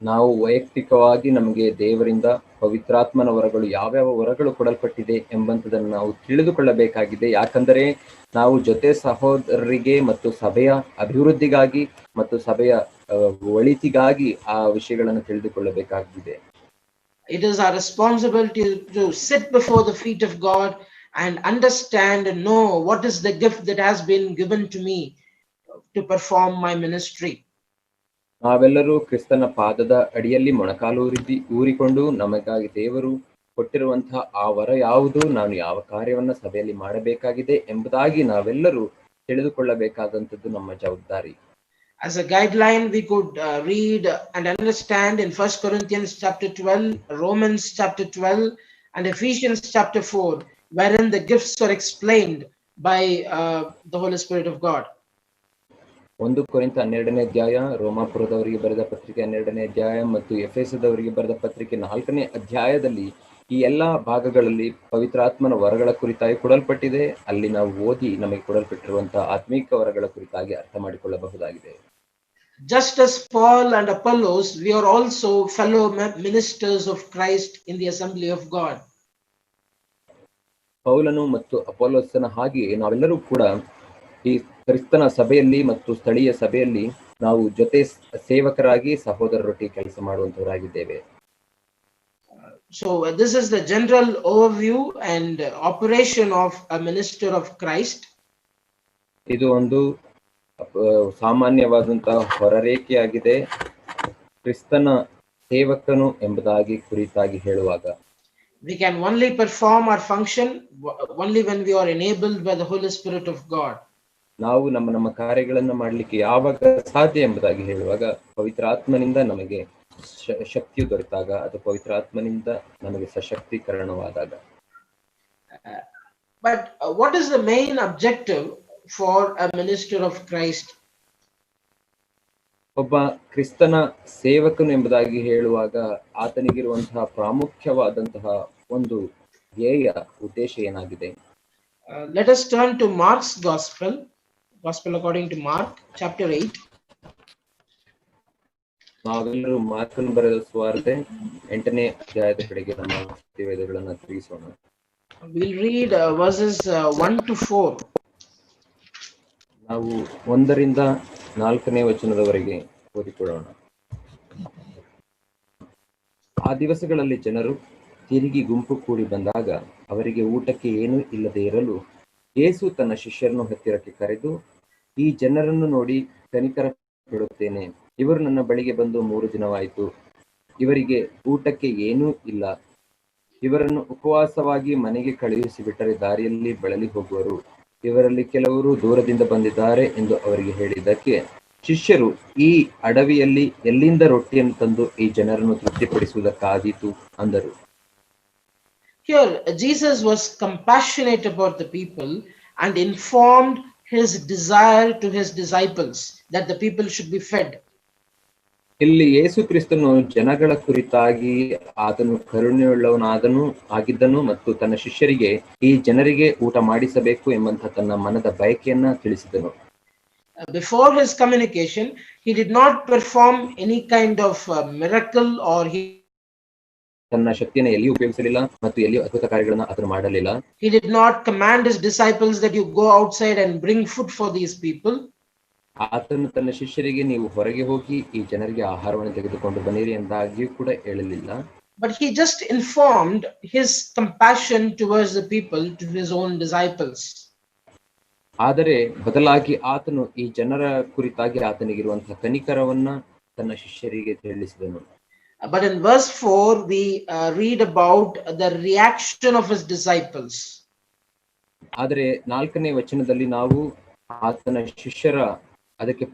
ನಾವು ವೈಯಕ್ತಿಕವಾಗಿ ನಮಗೆ ದೇವರಿಂದ ಪವಿತ್ರಾತ್ಮನ ವರಗಳು ಯಾವ್ಯಾವ ವರಗಳು ಕೊಡಲ್ಪಟ್ಟಿದೆ ಎಂಬಂತದನ್ನು ನಾವು ತಿಳಿದುಕೊಳ್ಳಬೇಕಾಗಿದೆ. ಯಾಕಂದರೆ ನಾವು ಜೊತೆ ಸಹೋದರರಿಗೆ ಮತ್ತು ಸಭೆಯ ಅಭಿವೃದ್ಧಿಗಾಗಿ ಮತ್ತು ಸಭೆಯ ಒಳಿತಿಗಾಗಿ ಆ ವಿಷಯಗಳನ್ನು ತಿಳಿದುಕೊಳ್ಳಬೇಕಾಗಿದೆ. It is our responsibility to sit before the feet of God and understand and know what is the gift that has been given to me to perform my ministry. ನಾವೆಲ್ಲರೂ ಕ್ರಿಸ್ತನ ಪಾದದ ಅಡಿಯಲ್ಲಿ ಮೊಣಕಾಲು ಊರಿಕೊಂಡು ನಮಗಾಗಿ ದೇವರು ಕೊಟ್ಟಿರುವಂತಹ ಆ ವರ ಯಾವುದು, ನಾನು ಯಾವ ಕಾರ್ಯವನ್ನ ಸಭೆಯಲ್ಲಿ ಮಾಡಬೇಕಾಗಿದೆ ಎಂಬುದಾಗಿ ನಾವೆಲ್ಲರೂ ತಿಳಿದುಕೊಳ್ಳಬೇಕಾದಂಥದ್ದು ನಮ್ಮ ಜವಾಬ್ದಾರಿ. As a guideline, we could read and understand in 1 Corinthians chapter 12, Romans chapter 12, and Ephesians chapter 4, wherein the gifts are explained by the Holy Spirit of God. 1 ಕೊರಿಂಥ 12ನೇ ಅಧ್ಯಾಯ, ರೋಮಾಪುರದವರಿಗೆ ಬರೆದ ಪತ್ರಿಕೆ 12ನೇ ಅಧ್ಯಾಯ ಮತ್ತು ಎಫೆಸದವರಿಗೆ ಬರೆದ ಪತ್ರಿಕೆ 4ನೇ ಅಧ್ಯಾಯದಲ್ಲಿ ಈ ಎಲ್ಲಾ ಭಾಗಗಳಲ್ಲಿ ಪವಿತ್ರಾತ್ಮನ ವರಗಳ ಕುರಿತಾಗಿ ಕೊಡಲ್ಪಟ್ಟಿದೆ. ಅಲ್ಲಿ ನಾವು ಓದಿ ನಮಗೆ ಕೊಡಲ್ಪಟ್ಟಿರುವಂತಹ ಆತ್ಮೀಕ ವರಗಳ ಕುರಿತಾಗಿ ಅರ್ಥ ಮಾಡಿಕೊಳ್ಳಬಹುದಾಗಿದೆ. Just as Paul and Apollos, we are also fellow ministers of Christ in the assembly of God. ಪೌಲನು ಮತ್ತು ಅಪೊಲ್ಲೋಸನ ಹಾಗೆ ನಾವೆಲ್ಲರೂ ಕೂಡ ಈ ಕ್ರಿಸ್ತನ ಸಭೆಯಲ್ಲಿ ಮತ್ತು ಸ್ಥಳೀಯ ಸಭೆಯಲ್ಲಿ ನಾವು ಜೊತೆ ಸೇವಕರಾಗಿ ಸಹೋದರರೊಟ್ಟಿಗೆ ಕೆಲಸ ಮಾಡುವಂತವರಾಗಿದ್ದೇವೆ. So this is the general overview and operation of a minister of Christ. ಇದು ಒಂದು ಸಾಮಾನ್ಯವಾದಂತಹ ಹೊರರೇಖೆಯಾಗಿದೆ ಕ್ರಿಸ್ತನ ಸೇವಕನು ಎಂಬುದಾಗಿ ಕುರಿತಾಗಿ ಹೇಳುವಾಗ. We can only perform our function only when we are enabled by the Holy Spirit of God. ನಾವು ನಮ್ಮ ಕಾರ್ಯಗಳನ್ನು ಮಾಡಲಿಕ್ಕೆ ಯಾವಾಗ ಸಾಧ್ಯ ಎಂಬುದಾಗಿ ಹೇಳುವಾಗ ಪವಿತ್ರಾತ್ಮನಿಂದ ನಮಗೆ ಶಕ್ತಿಯು ದೊರೆತಾಗ, ಅದು ಪವಿತ್ರಾತ್ಮನಿಂದ ನಮಗೆ ಸಶಕ್ತೀಕರಣವಾದಾಗ. But what is the main objective for a minister of Christ? ಒಬ್ಬ ಕ್ರಿಸ್ತನ ಸೇವಕನು ಎಂಬುದಾಗಿ ಹೇಳುವಾಗ ಆತನಿಗಿರುವಂತಹ ಪ್ರಾಮುಖ್ಯವಾದಂತಹ ಒಂದು ಧ್ಯೇಯ ಉದ್ದೇಶ ಏನಾಗಿದೆ? Let us turn to Mark's Gospel, Gospel according to Mark, chapter 8. ನಾವೆಲ್ಲರೂ ಮಾರ್ಕನ್ ಬರೆದ ಸುವಾರ್ತೆ 8ನೇ ಅಧ್ಯಾಯದ ಕಡೆಗೆ ನಮ್ಮ ವೇದಗಳನ್ನು ತಿರುಗಿಸೋಣ. We'll read verses 1 to 4. ನಾವು 1ರಿಂದ 4ನೇ ವಚನದವರೆಗೆ ಓದಿಕೊಳ್ಳೋಣ. ಆ ದಿವಸಗಳಲ್ಲಿ ಜನರು ತಿರುಗಿ ಗುಂಪು ಕೂಡಿ ಬಂದಾಗ ಅವರಿಗೆ ಊಟಕ್ಕೆ ಏನೂ ಇಲ್ಲದೆ ಇರಲು ಯೇಸು ತನ್ನ ಶಿಷ್ಯರನ್ನು ಹತ್ತಿರಕ್ಕೆ ಕರೆದು, ಈ ಜನರನ್ನು ನೋಡಿ ಕನಿಕರ ಪಡುತ್ತೇನೆ. ಇವರು ನನ್ನ ಬಳಿಗೆ ಬಂದು 3 ದಿನವಾಯಿತು. ಇವರಿಗೆ ಊಟಕ್ಕೆ ಏನೂ ಇಲ್ಲ. ಇವರನ್ನು ಉಪವಾಸವಾಗಿ ಮನೆಗೆ ಕಳುಹಿಸಿಬಿಟ್ಟರೆ ದಾರಿಯಲ್ಲಿ ಬಳಲಿ ಹೋಗುವರು. ಇವರಲ್ಲಿ ಕೆಲವರು ದೂರದಿಂದ ಬಂದಿದ್ದಾರೆ ಎಂದು ಅವರಿಗೆ ಹೇಳಿದ್ದಕ್ಕೆ ಶಿಷ್ಯರು, ಈ ಅಡವಿಯಲ್ಲಿ ಎಲ್ಲಿಂದ ರೊಟ್ಟಿಯನ್ನು ತಂದು ಈ ಜನರನ್ನು ತೃಪ್ತಿಪಡಿಸುವುದಕ್ಕಾದೀತು ಅಂದರು. Here, Jesus was compassionate about the people and informed his desire to his disciples that the people should be fed. ಇಲ್ಲಿ ಯೇಸು ಕ್ರಿಸ್ತನು ಜನಗಳ ಕುರಿತಾಗಿ ಆತನು ಕರುಣೆಯುಳ್ಳವನಾದನು ಆಗಿದ್ದನು ಮತ್ತು ತನ್ನ ಶಿಷ್ಯರಿಗೆ ಈ ಜನರಿಗೆ ಊಟ ಮಾಡಿಸಬೇಕು ಎಂಬಂತಹ ತನ್ನ ಮನದ ಬಯಕೆಯನ್ನ ತಿಳಿಸಿದನು. Before his communication, he did not perform any kind of miracle, or ತನ್ನ ಶಕ್ತಿಯನ್ನು ಎಲ್ಲಿಯೂ ಉಪಯೋಗಿಸಲಿಲ್ಲ ಮತ್ತು ಎಲ್ಲಿಯೂ ಅದ್ಭುತ ಕಾರ್ಯಗಳನ್ನು ಆತನು ಮಾಡಲಿಲ್ಲ. He did not command his disciples that you go outside and bring food for these people. ಆತನು ತನ್ನ ಶಿಷ್ಯರಿಗೆ ನೀವು ಹೊರಗೆ ಹೋಗಿ ಈ ಜನರಿಗೆ ಆಹಾರವನ್ನು ತೆಗೆದುಕೊಂಡು ಬನ್ನಿರಿ ಎಂದಾಗಿಯೂ ಕೂಡ ಹೇಳಲಿಲ್ಲ. But he just informed his compassion towards the people to his own disciples. ಆದರೆ ಬದಲಾಗಿ ಆತನು ಈ ಜನರ ಕುರಿತಾಗಿ ಆತನಿಗಿರುವಂತಹ ಕನಿಕರವನ್ನ ತನ್ನ ಶಿಷ್ಯರಿಗೆ ತಿಳಿಸಿದನು. But in verse 4, we read about the reaction of his disciples. ಆದರೆ 4ನೇ ವಚನದಲ್ಲಿ ನಾವು ಆತನ ಶಿಷ್ಯರ ಅದಕ್ಕೆ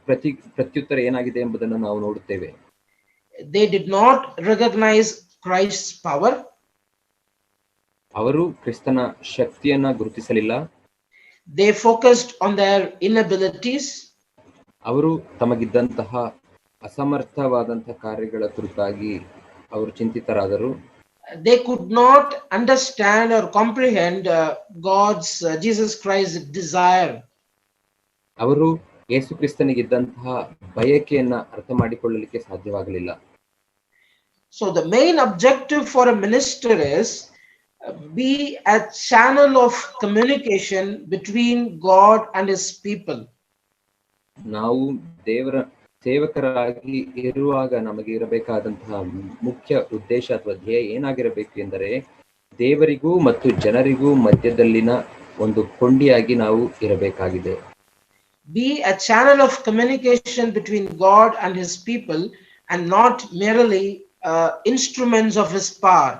ಪ್ರತ್ಯುತ್ತರ ಏನಾಗಿದೆ ಎಂಬುದನ್ನು ನಾವು ನೋಡುತ್ತೇವೆ. They did not recognize Christ's power. ಅವರು ಕ್ರಿಸ್ತನ ಶಕ್ತಿಯನ್ನ ಗುರುತಿಸಲಿಲ್ಲ. They focused on their inabilities. ಅವರು ತಮಗಿದ್ದಂತಹ ಅಸಮರ್ಥವಾದಂತಹ ಕಾರ್ಯಗಳ ಕುರಿತಾಗಿ ಅವರು ಚಿಂತಿತರಾದರು. They could not understand or comprehend God's Jesus Christ's desire. ಅವರು ಯೇಸು ಕ್ರಿಸ್ತನಿಗಿದ್ದಂತಹ ಬಯಕೆಯನ್ನ ಅರ್ಥ ಮಾಡಿಕೊಳ್ಳಲಿಕ್ಕೆ ಸಾಧ್ಯವಾಗಲಿಲ್ಲ. So the main objective for a minister is be a channel of communication between God and his people. ನಾವು ದೇವರ ಸೇವಕರಾಗಿ ಇರುವಾಗ ನಮಗೆ ಇರಬೇಕಾದಂತಹ ಮುಖ್ಯ ಉದ್ದೇಶ ಅಥವಾ ಧ್ಯೇಯ ಏನಾಗಿರಬೇಕು ಎಂದರೆ ದೇವರಿಗೂ ಮತ್ತು ಜನರಿಗೂ ಮಧ್ಯದಲ್ಲಿನ ಒಂದು ಕೊಂಡಿಯಾಗಿ ನಾವು ಇರಬೇಕಾಗಿದೆ. Be a channel of communication between God and his people and not merely instruments of his power.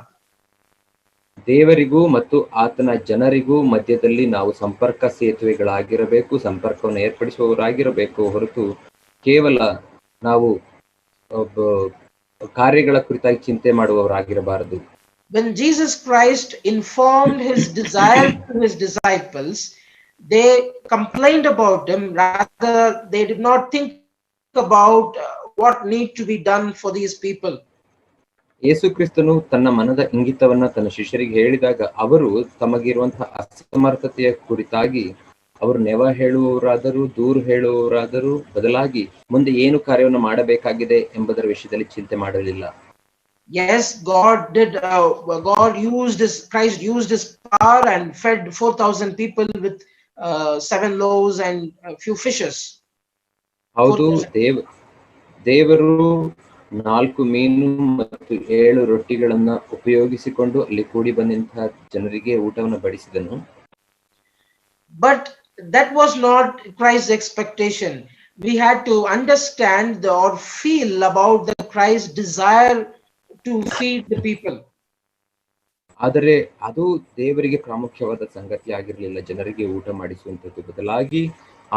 ದೇವರಿಗೂ ಮತ್ತು ಆತನ ಜನರಿಗೂ ಮಧ್ಯದಲ್ಲಿ ನಾವು ಸಂಪರ್ಕ ಸೇತುವೆಗಳಾಗಿರಬೇಕು, ಸಂಪರ್ಕವನ್ನು ಏರ್ಪಡಿಸುವವರಾಗಿರಬೇಕು ಹೊರತು ಕೇವಲ ನಾವು ಕಾರ್ಯಗಳ ಕುರಿತಾಗಿ ಚಿಂತೆ ಮಾಡುವವರಾಗಿರಬಾರದು. When Jesus Christ informed his desire to his disciples, they complained about him. Rather, they did not think about what need to be done for these people. ಯೇಸು ಕ್ರಿಸ್ತನು ತನ್ನ ಮನದ ಇಂಗಿತವನ್ನ ತನ್ನ ಶಿಷ್ಯರಿಗೆ ಹೇಳಿದಾಗ ಅವರು ತಮಗಿರುವಂತಹ ಅಸಮರ್ಥತೆಯ ಕುರಿತಾಗಿ ಅವರು ನೆವ ಹೇಳುವವರಾದರೂ ದೂರು ಹೇಳುವವರಾದರೂ ಬದಲಾಗಿ ಮುಂದೆ ಏನು ಕಾರ್ಯವನ್ನು ಮಾಡಬೇಕಾಗಿದೆ ಎಂಬುದರ ವಿಷಯದಲ್ಲಿ ಚಿಂತೆ ಮಾಡಲಿಲ್ಲ. Yes, Christ used his power and fed 4,000 people with 7 loaves and a few fishes. ಹೌದು, ದೇವರು 4 ಮೀನು ಮತ್ತು 7 ರೊಟ್ಟಿಗಳನ್ನ ಉಪಯೋಗಿಸಿಕೊಂಡು ಅಲ್ಲಿ ಕೂಡಿ ಬಂದಂತಹ ಜನರಿಗೆ ಊಟವನ್ನು ಬಡಿಸಿದನು. But that was not Christ's expectation. We had to understand or feel about the Christ's desire to feed the people. ಆದರೆ ಅದು ದೇವರಿಗೆ ಪ್ರಾಮುಖ್ಯವಾದ ಸಂಗತಿ ಆಗಿರಲಿಲ್ಲ, ಜನರಿಗೆ ಊಟ ಮಾಡಿಸುವಂಥದ್ದು. ಬದಲಾಗಿ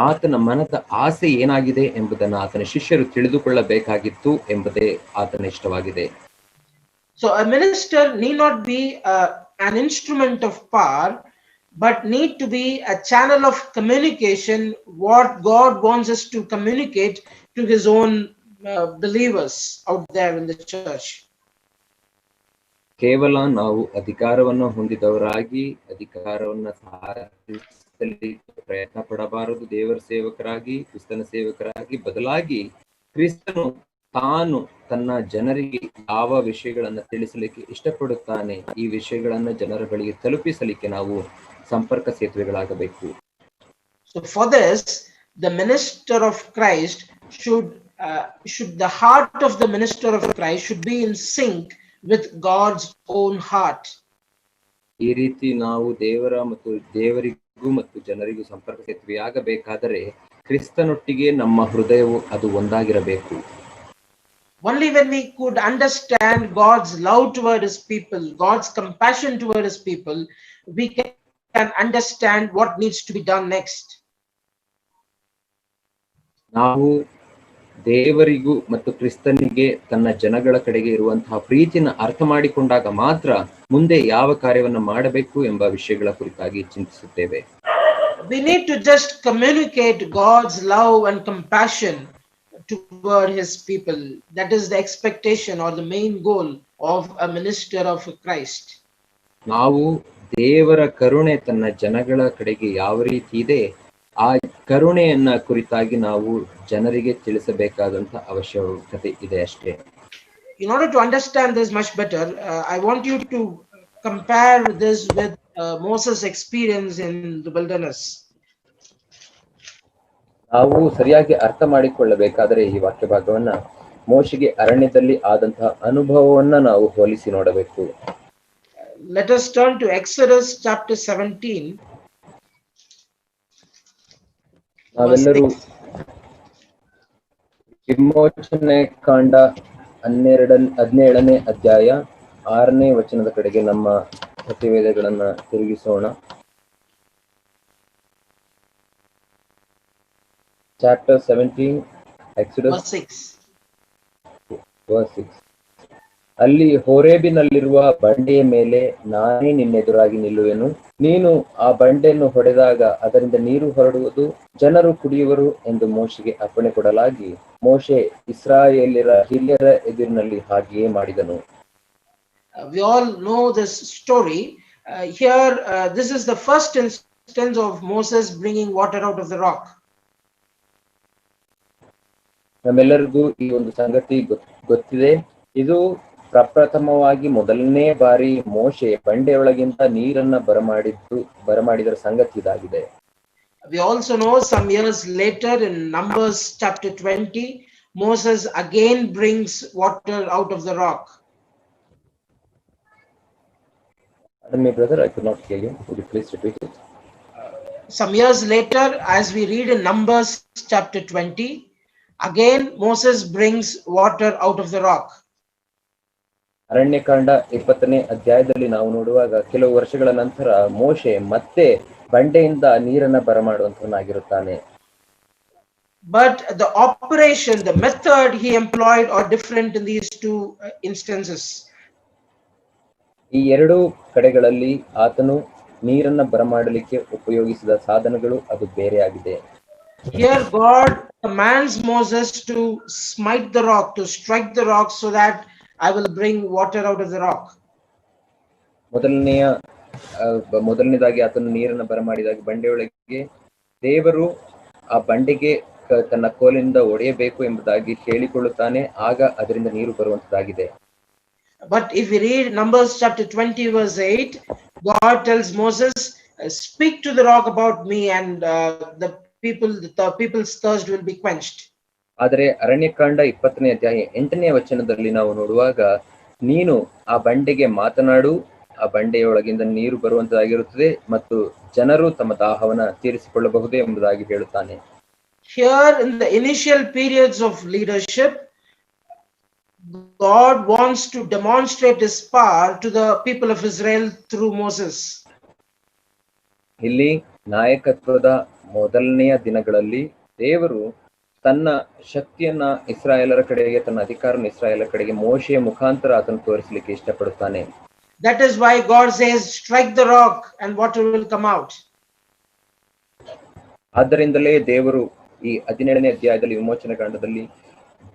ಆತನ ಮನದ ಆಸೆ ಏನಾಗಿದೆ ಎಂಬುದನ್ನು ಆತನ ಶಿಷ್ಯರು ತಿಳಿದುಕೊಳ್ಳಬೇಕಾಗಿತ್ತು ಎಂಬುದೇ ಆತನ ಇಷ್ಟವಾಗಿದೆ. So a minister need not be an instrument of power, but need to be a channel of communication, what God wants us to communicate to his own believers out there in the church. ಕೇವಲ ನಾವು ಅಧಿಕಾರವನ್ನು ಹೊಂದಿದವರಾಗಿ ಅಧಿಕಾರವನ್ನು ಸಾಧಿಸಲಿಕ್ಕೆ ಪ್ರಯತ್ನ ಪಡಬಾರದು. ದೇವರ ಸೇವಕರಾಗಿ, ಕ್ರಿಸ್ತನ ಸೇವಕರಾಗಿ, ಬದಲಾಗಿ ಕ್ರಿಸ್ತನು ತಾನು ತನ್ನ ಜನರಿಗೆ ಯಾವ ವಿಷಯಗಳನ್ನ ತಿಳಿಸಲಿಕ್ಕೆ ಇಷ್ಟಪಡುತ್ತಾನೆ, ಈ ವಿಷಯಗಳನ್ನ ಜನರ ಬಳಿಗೆ ತಲುಪಿಸಲಿಕ್ಕೆ ನಾವು ಸಂಪರ್ಕ ಸೇತುವೆಗಳಾಗಬೇಕು. So for this, the minister of Christ should the heart of the minister of Christ should be in sync with God's own heart. ಈ ರೀತಿ ನಾವು ದೇವರಿಗೂ ಮತ್ತು ಜನರಿಗೂ ಸಂಪರ್ಕ ಸೇತುವೆಯಾಗಬೇಕಾದರೆ ಕ್ರಿಸ್ತನೊಟ್ಟಿಗೆ ನಮ್ಮ ಹೃದಯವು ಅದು ಒಂದಾಗಿರಬೇಕು. Only when we could understand God's love toward his people, God's compassion toward his people, we can understand what needs to be done next. ನಾವು ದೇವರಿಗೂ ಮತ್ತು ಕ್ರಿಸ್ತನಿಗೆ ತನ್ನ ಜನಗಳ ಕಡೆಗೆ ಇರುವಂತಹ ಪ್ರೀತಿನ ಅರ್ಥ ಮಾಡಿಕೊಂಡಾಗ ಮಾತ್ರ ಮುಂದೆ ಯಾವ ಕಾರ್ಯವನ್ನು ಮಾಡಬೇಕು ಎಂಬ ವಿಷಯಗಳ ಕುರಿತಾಗಿ ಚಿಂತಿಸುತ್ತೇವೆ. We need to just communicate God's love and compassion toward his people. That is the expectation or the main goal of a minister of Christ. ನಾವು ದೇವರ ಕರುಣೆ ತನ್ನ ಜನಗಳ ಕಡೆಗೆ ಯಾವ ರೀತಿ ಇದೆ, ಆ ಕರುಣೆಯನ್ನ ಕುರಿತಾಗಿ ನಾವು ಜನರಿಗೆ ತಿಳಿಸಬೇಕಾದಂತ ಅವಶ್ಯಕತೆ ಇದೆ ಅಷ್ಟೇ. In order to understand this much better, I want you to compare this with Moses' experience in the wilderness. ನಾವು ಸರಿಯಾಗಿ ಅರ್ಥ ಮಾಡಿಕೊಳ್ಳಬೇಕಾದರೆ ಈ ವಾಕ್ಯ ಭಾಗವನ್ನ ಮೋಶೆಗೆ ಅರಣ್ಯದಲ್ಲಿ ಆದಂತಹ ಅನುಭವವನ್ನ ನಾವು ಹೋಲಿಸಿ ನೋಡಬೇಕು. Let us turn to Exodus chapter 17. ನಾವೆಲ್ಲರೂ ವಿಮೋಚನೆ ಕಾಂಡ 17ನೇ ಅಧ್ಯಾಯ 6ನೇ ವಚನದ ಕಡೆಗೆ ನಮ್ಮ ಸತ್ಯವೇದಗಳನ್ನ ತಿರುಗಿಸೋಣ. Chapter 17, Exodus verse 6. ಅಲ್ಲಿ ಹೋರೇಬಿನಲ್ಲಿರುವ ಬಂಡೆಯ ಮೇಲೆ ನಾನೇ ನಿನ್ನೆದುರಾಗಿ ನಿಲ್ಲುವೆನು. ನೀನು ಆ ಬಂಡೆಯನ್ನು ಹೊಡೆದಾಗ ಅದರಿಂದ ನೀರು ಹೊರಡುವುದು, ಜನರು ಕುಡಿಯುವರು ಎಂದು ಮೋಶೆಗೆ ಅಪ್ಪಣೆ ಕೊಡಲಾಗಿ ಮೋಶೆ ಇಸ್ರಾಯೇಲ್ಯರ ಹಿರಿಯರ ಎದುರಿನಲ್ಲಿ ಹಾಗೆಯೇ ಮಾಡಿದನು. We all know this story. Here, this is the first instance of Moses bringing water out of the rock. ನಮ್ಮೆಲ್ಲರಿಗೂ ಈ ಒಂದು ಸಂಗತಿ ಗೊತ್ತಿದೆ. ಇದು ಪ್ರಪ್ರಥಮವಾಗಿ ಮೊದಲನೇ ಬಾರಿ ಮೋಶೆ ಬಂಡೆಯೊಳಗಿಂತ ನೀರನ್ನ ಬರಮಾಡಿದರ ಸಂಗತಿ ಇದಾಗಿದೆ. We also know some years later in Numbers chapter 20, Moses again brings water out of the rock. Pardon me, brother, I could not hear you. Would you please repeat it? Some years later, as we read in Numbers chapter 20, again Moses brings water out of the rock. Aranya Kanda 20ನೇ ಅಧ್ಯಾಯದಲ್ಲಿ ನಾವು ನೋಡುವಾಗ ಕೆಲವು ವರ್ಷಗಳ ನಂತರ ಮೋಶೆ ಮತ್ತೆ ಬಂಡೆಯಿಂದ ನೀರನ್ನ ಬರಮಾಡುವಂತವನಾಗಿರುತ್ತಾನೆ. But the operation, the method he employed are different in these two instances. ಈ ಎರಡು ಕಡೆಗಳಲ್ಲಿ ಆತನು ನೀರನ್ನ ಬರಮಾಡಲಿಕ್ಕೆ ಉಪಯೋಗಿಸಿದ ಸಾಧನಗಳು ಅದು ಬೇರೆಯಾಗಿದೆ. Here God commands Moses to smite the rock, to strike the rock so that I will bring water out of the rock. ಮೊದಲನೇದಾಗಿ ಆತನು ನೀರನ್ನು ಬರಮಾಡಿದಾಗ ಬಂಡೆಯೊಳಗೆ ದೇವರು ಆ ಬಂಡೆಗೆ ತನ್ನ ಕೋಲಿನಿಂದ ಒಡೆಯಬೇಕು ಎಂಬುದಾಗಿ ಹೇಳಿಕೊಳ್ಳುತ್ತಾನೆ. ಆಗ ಅದರಿಂದ ನೀರು ಬರುವಂತದ್ದಾಗಿದೆ. But if we read Numbers chapter 20 verse 8, God tells Moses, speak to the rock about me and the people's thirst will be quenched. ಆದರೆ ಅರಣ್ಯಕಾಂಡ 20ನೇ ಅಧ್ಯಾಯ 8ನೇ ವಚನದಲ್ಲಿ ನಾವು ನೋಡುವಾಗ ನೀನು ಆ ಬಂಡೆಗೆ ಮಾತನಾಡು, ಆ ಬಂಡೆಯೊಳಗಿಂದ ನೀರು ಬರುವಂತದಾಗಿರುತ್ತದೆ ಮತ್ತು ಜನರು ತಮ್ಮ ದಾಹವನ್ನ ತೀರಿಸಿಕೊಳ್ಳಬಹುದು ಎಂಬುದಾಗಿ ಹೇಳುತ್ತಾನೆ. Here in the initial periods of leadership, God wants to demonstrate his power to the people of Israel through Moses. ಇಲ್ಲಿ ನಾಯಕತ್ವದ ಮೊದಲನೆಯ ದಿನಗಳಲ್ಲಿ ದೇವರು ತನ್ನ ಶಕ್ತಿಯನ್ನ ಇಸ್ರಾಯೇಲರ ಕಡೆಗೆ, ತನ್ನ ಅಧಿಕಾರನ ಇಸ್ರಾಯೇಲರ ಕಡೆಗೆ ಮೋಶೆಯ ಮುಖಾಂತರ ಅದನ್ನು ತೋರಿಸಲಿಕ್ಕೆ ಇಷ್ಟಪಡುತ್ತಾನೆ. That is why God says, strike the rock and water will come out. ಆದ್ದರಿಂದಲೇ ದೇವರು ಈ 17ನೇ ಅಧ್ಯಾಯದಲ್ಲಿ ವಿಮೋಚನಾ ಕಾಂಡದಲ್ಲಿ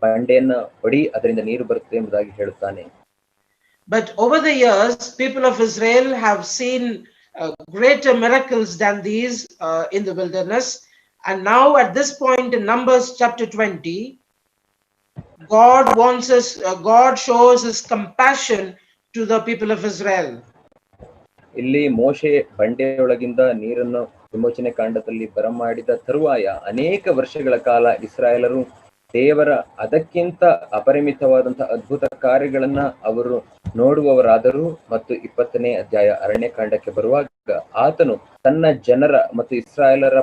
ಬಂಡೆಯನ್ನ ಹೊಡಿ, ಅದರಿಂದ ನೀರು ಬರುತ್ತೆ ಎಂಬುದಾಗಿ ಹೇಳುತ್ತಾನೆ. But over the years, people of Israel have seen greater miracles than these in the wilderness. And now, at this point in Numbers chapter 20, God shows his compassion to the people of Israel. ಇಲ್ಲಿ ಮೋಶೆ ಬಂಡೆಯೊಳಗಿಂದ ನೀರನ್ನು ವಿಮೋಚನೆ ಕಾಂಡದಲ್ಲಿ ಬರಮಾಡಿದ ತರುವಾಯ ಅನೇಕ ವರ್ಷಗಳ ಕಾಲ ಇಸ್ರಾಯೇಲರು ದೇವರ ಅದಕ್ಕಿಂತ ಅಪರಿಮಿತವಾದಂತಹ ಅದ್ಭುತ ಕಾರ್ಯಗಳನ್ನ ಅವರು ನೋಡುವವರಾದರು. ಮತ್ತು 20ನೇ ಅಧ್ಯಾಯ ಅರಣ್ಯಕಾಂಡಕ್ಕೆ ಬರುವಾಗ ಆತನು ತನ್ನ ಜನರ ಮತ್ತು ಇಸ್ರಾಯೇಲರ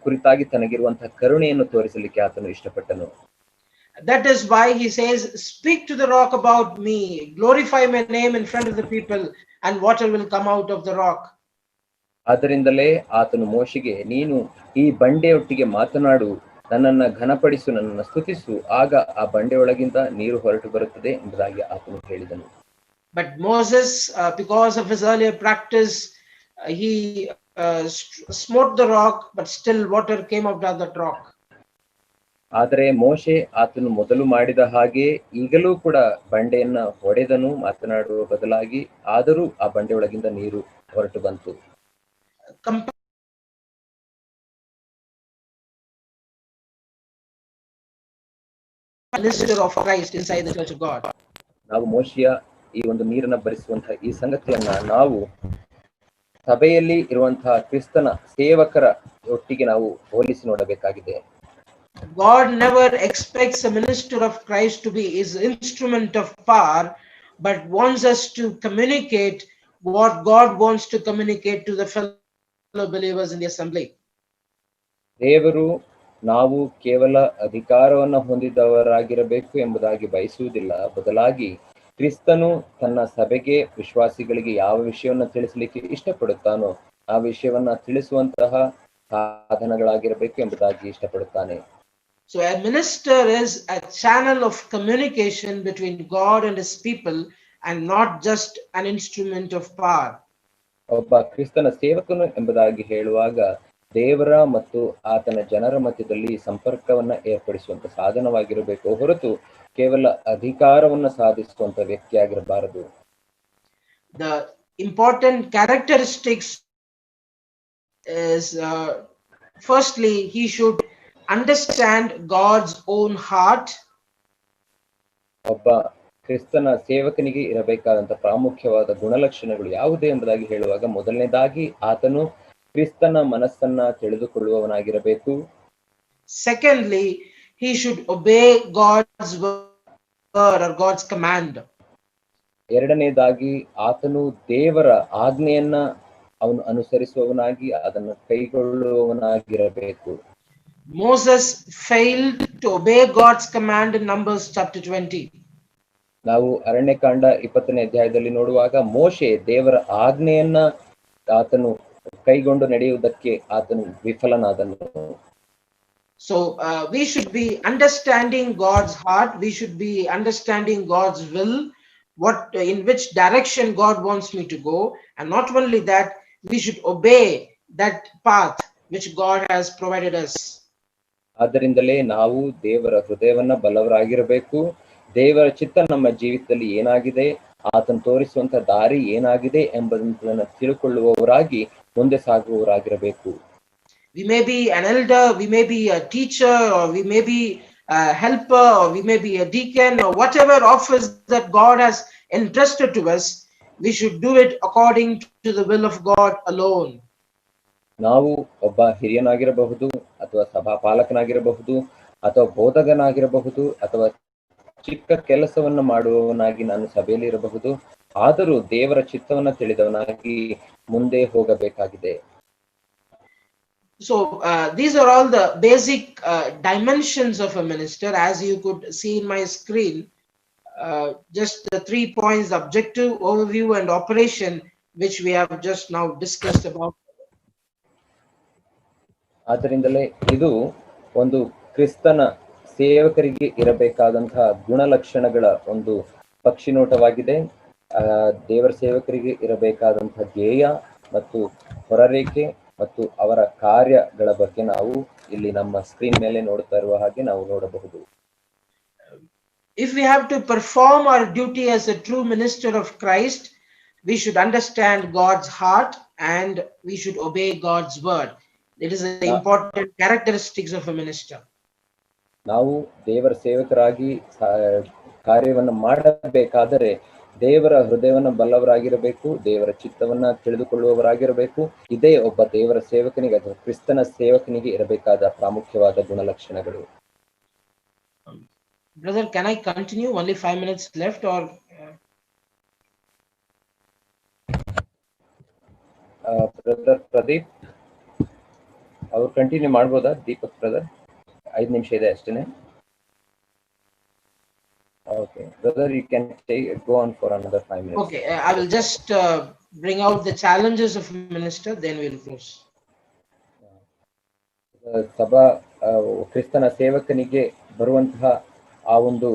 ಕುರಿತಾಗಿ ತನಗಿರುವಂತಹ ಕರುಣೆಯನ್ನು ತೋರಿಸಲಿಕ್ಕೆ ಆತನು ಇಷ್ಟಪಟ್ಟನು. That is why he says, speak to the rock about me, glorify my name in front of the people, and water will come out of the rock. ಆದ್ದರಿಂದಲೇ ಆತನು ಮೋಶೆಗೆ, ನೀನು ಈ ಬಂಡೆಯೊಟ್ಟಿಗೆ ಮಾತನಾಡು, ನನ್ನನ್ನ ಘನಪಡಿಸು, ನನ್ನನ್ನು ಸ್ತುತಿಸು, ಆಗ ಆ ಬಂಡೆಯೊಳಗಿಂದ ನೀರು ಹೊರಟು ಬರುತ್ತದೆ ಎಂಬುದಾಗಿ ಆತನು ಹೇಳಿದನು. But Moses, because of his earlier practice, he smote the rock, but still water came out of that rock. ಆದರೆ ಮೋಶೆ ಆತನು ಮೊದಲು ಮಾಡಿದ ಹಾಗೆ ಈಗಲೂ ಕೂಡ ಬಂಡೆಯನ್ನ ಹೊಡೆದನು ಮಾತನಾಡುವ ಬದಲಾಗಿ, ಆದರೂ ಆ ಬಂಡೆಯೊಳಗಿಂದ ನೀರು ಹೊರಟು ಬಂತು. Minister of Christ inside the church of God. ನಾವು ಮೋಶೆಯ ಈ ಒಂದು ನೀರನ್ನ ಭರಿಸುವಂತಹ ಈ ಸಂಗತಿಯನ್ನ ನಾವು ಸಭೆಯಲ್ಲಿ ಇರುವಂತಹ ಕ್ರಿಸ್ತನ ಸೇವಕರ ಒಟ್ಟಿಗೆ ನಾವು ಹೋಲಿಸಿ ನೋಡಬೇಕಾಗಿದೆ. God never expects a minister of Christ to be his instrument of power, but wants us to communicate what God wants to communicate to the fellow believers in the assembly. ದೇವರು ನಾವು ಕೇವಲ ಅಧಿಕಾರವನ್ನು ಹೊಂದಿದವರಾಗಿರಬೇಕು ಎಂಬುದಾಗಿ ಬಯಸುವುದಿಲ್ಲ, ಬದಲಾಗಿ ಕ್ರಿಸ್ತನು ತನ್ನ ಸಭೆಗೆ, ವಿಶ್ವಾಸಿಗಳಿಗೆ ಯಾವ ವಿಷಯವನ್ನು ತಿಳಿಸಲಿಕ್ಕೆ ಇಷ್ಟಪಡುತ್ತಾನೋ ಆ ವಿಷಯವನ್ನ ತಿಳಿಸುವಂತಹ ಸಾಧನಗಳಾಗಿರಬೇಕು ಎಂಬುದಾಗಿ ಇಷ್ಟಪಡುತ್ತಾನೆ. So a minister is a channel of communication between God and his people, and not just an instrument of power. ಒಬ್ಬ ಕ್ರಿಸ್ತನ ಸೇವಕನು ಎಂಬುದಾಗಿ ಹೇಳುವಾಗ ದೇವರ ಮತ್ತು ಆತನ ಜನರ ಮಧ್ಯದಲ್ಲಿ ಸಂಪರ್ಕವನ್ನ ಏರ್ಪಡಿಸುವಂತ ಸಾಧನವಾಗಿರಬೇಕು ಹೊರತು ಕೇವಲ ಅಧಿಕಾರವನ್ನು ಸಾಧಿಸುವಂತ ವ್ಯಕ್ತಿಯಾಗಿರಬಾರದು. The important characteristics is firstly, he should understand God's own heart. ಒಬ್ಬ ಕ್ರಿಸ್ತನ ಸೇವಕನಿಗೆ ಇರಬೇಕಾದಂತ ಪ್ರಾಮುಖ್ಯವಾದ ಗುಣಲಕ್ಷಣಗಳು ಯಾವುದೇ ಎಂಬುದಾಗಿ ಹೇಳುವಾಗ ಮೊದಲನೇದಾಗಿ ಆತನು ಕ್ರಿಸ್ತನ ಮನಸ್ಸನ್ನ ತಿಳಿದುಕೊಳ್ಳುವವನಾಗಿರಬೇಕು. Secondly, he should obey God's word or God's command. ಎರಡನೇದಾಗಿ ಆತನು ದೇವರ ಆಜ್ಞೆಯನ್ನ ಅವನು ಅನುಸರಿಸುವವನಾಗಿ ಅದನ್ನು ಕೈಗೊಳ್ಳುವವನಾಗಿರಬೇಕು. Moses failed to obey God's command in Numbers chapter 20. ನಾವು ಅರಣ್ಯಕಾಂಡ 20ನೇ ಅಧ್ಯಾಯದಲ್ಲಿ ನೋಡುವಾಗ ಮೋಶೆ ದೇವರ ಆಜ್ಞೆಯನ್ನ ಆತನು ಕೈಗೊಂಡು ನಡೆಯುವುದಕ್ಕೆ ಆತನು ವಿಫಲನಾದನು. So we should be understanding God's heart. We should be understanding God's will, in which direction God wants me to go, and not only that, we should obey that path which God has provided us. ಆದ್ದರಿಂದಲೇ ನಾವು ದೇವರ ಹೃದಯವನ್ನ ಬಲ್ಲವರಾಗಿರಬೇಕು. ದೇವರ ಚಿತ್ತ ನಮ್ಮ ಜೀವಿತದಲ್ಲಿ ಏನಾಗಿದೆ, ಆತನು ತೋರಿಸುವಂತ ದಾರಿ ಏನಾಗಿದೆ ಎಂಬುದನ್ನು ತಿಳ್ಕೊಳ್ಳುವವರಾಗಿ ಮುಂದೆ ಸಾಗುವವರಾಗಿರಬೇಕು. We may be an elder, we may be a teacher, or we may be a helper, or we may be a deacon, or whatever office that God has entrusted to us, we should do it according to the will of God alone. ನಾವು ಒಬ್ಬ ಹಿರಿಯನಾಗಿರಬಹುದು, ಅಥವಾ ಸಭಾಪಾಲಕನಾಗಿರಬಹುದು, ಅಥವಾ ಬೋಧಕನಾಗಿರಬಹುದು, ಅಥವಾ ಚಿಕ್ಕ ಕೆಲಸವನ್ನ ಮಾಡುವವನಾಗಿ ನಾನು ಸಭೆಯಲ್ಲಿ ಇರಬಹುದು. ಆದರೂ ದೇವರ ಚಿತ್ತವನ್ನ ತಿಳಿದವನಾಗಿ ಮುಂದೆ ಹೋಗಬೇಕಾಗಿದೆ. So these are all the basic dimensions of a minister, as you could see in my screen. Just the 3 points: objective, overview, and operation, which we have just now discussed about. ಆದ್ದರಿಂದಲೇ ಇದು ಒಂದು ಕ್ರಿಸ್ತನ ಸೇವಕರಿಗೆ ಇರಬೇಕಾದಂತಹ ಗುಣಲಕ್ಷಣಗಳ ಒಂದು ಪಕ್ಷಿನೋಟವಾಗಿದೆ. ದೇವರ ಸೇವಕರಿಗೆ ಇರಬೇಕಾದಂತಹ ಧ್ಯೇಯ ಮತ್ತು ಹೊರರೇಖೆ ಮತ್ತು ಅವರ ಕಾರ್ಯಗಳ ಬಗ್ಗೆ ನಾವು ಇಲ್ಲಿ ನಮ್ಮ ಸ್ಕ್ರೀನ್ ಮೇಲೆ ನೋಡ್ತಾ ಇರುವ ಹಾಗೆ ನಾವು ನೋಡಬಹುದು. if we have to perform our duty as a true minister of Christ, we should understand God's heart and we should obey God's word. It is the important characteristics of a minister. ನಾವು ದೇವರ ಸೇವಕರಾಗಿ ಕಾರ್ಯವನ್ನು ಮಾಡಬೇಕಾದರೆ ದೇವರ ಹೃದಯವನ್ನು ಬಲ್ಲವರಾಗಿರಬೇಕು, ದೇವರ ಚಿತ್ತವನ್ನ ತಿಳಿದುಕೊಳ್ಳುವವರಾಗಿರಬೇಕು. ಇದೇ ಒಬ್ಬ ದೇವರ ಸೇವಕನಿಗೆ ಅಥವಾ ಕ್ರಿಸ್ತನ ಸೇವಕನಿಗೆ ಇರಬೇಕಾದ ಪ್ರಾಮುಖ್ಯವಾದ ಗುಣಲಕ್ಷಣಗಳು. Brother, can I continue? Only 5 minutes left, or brother Pradeep ಅವ್ರು ಕಂಟಿನ್ಯೂ ಮಾಡ್ಬೋದಾ? ದೀಪಕ್ ಬ್ರದರ್, 5 ನಿಮಿಷ ಇದೆ ಅಷ್ಟೇನೆ. Okay, brother, you can go on for another 5 minutes. Okay, I will just bring out the challenges of minister, then we'll close. ಸಭಾ ಕ್ರಿಸ್ತನ ಸೇವಕನಿಗೆ ಬರುವಂತಹ ಆ ಒಂದು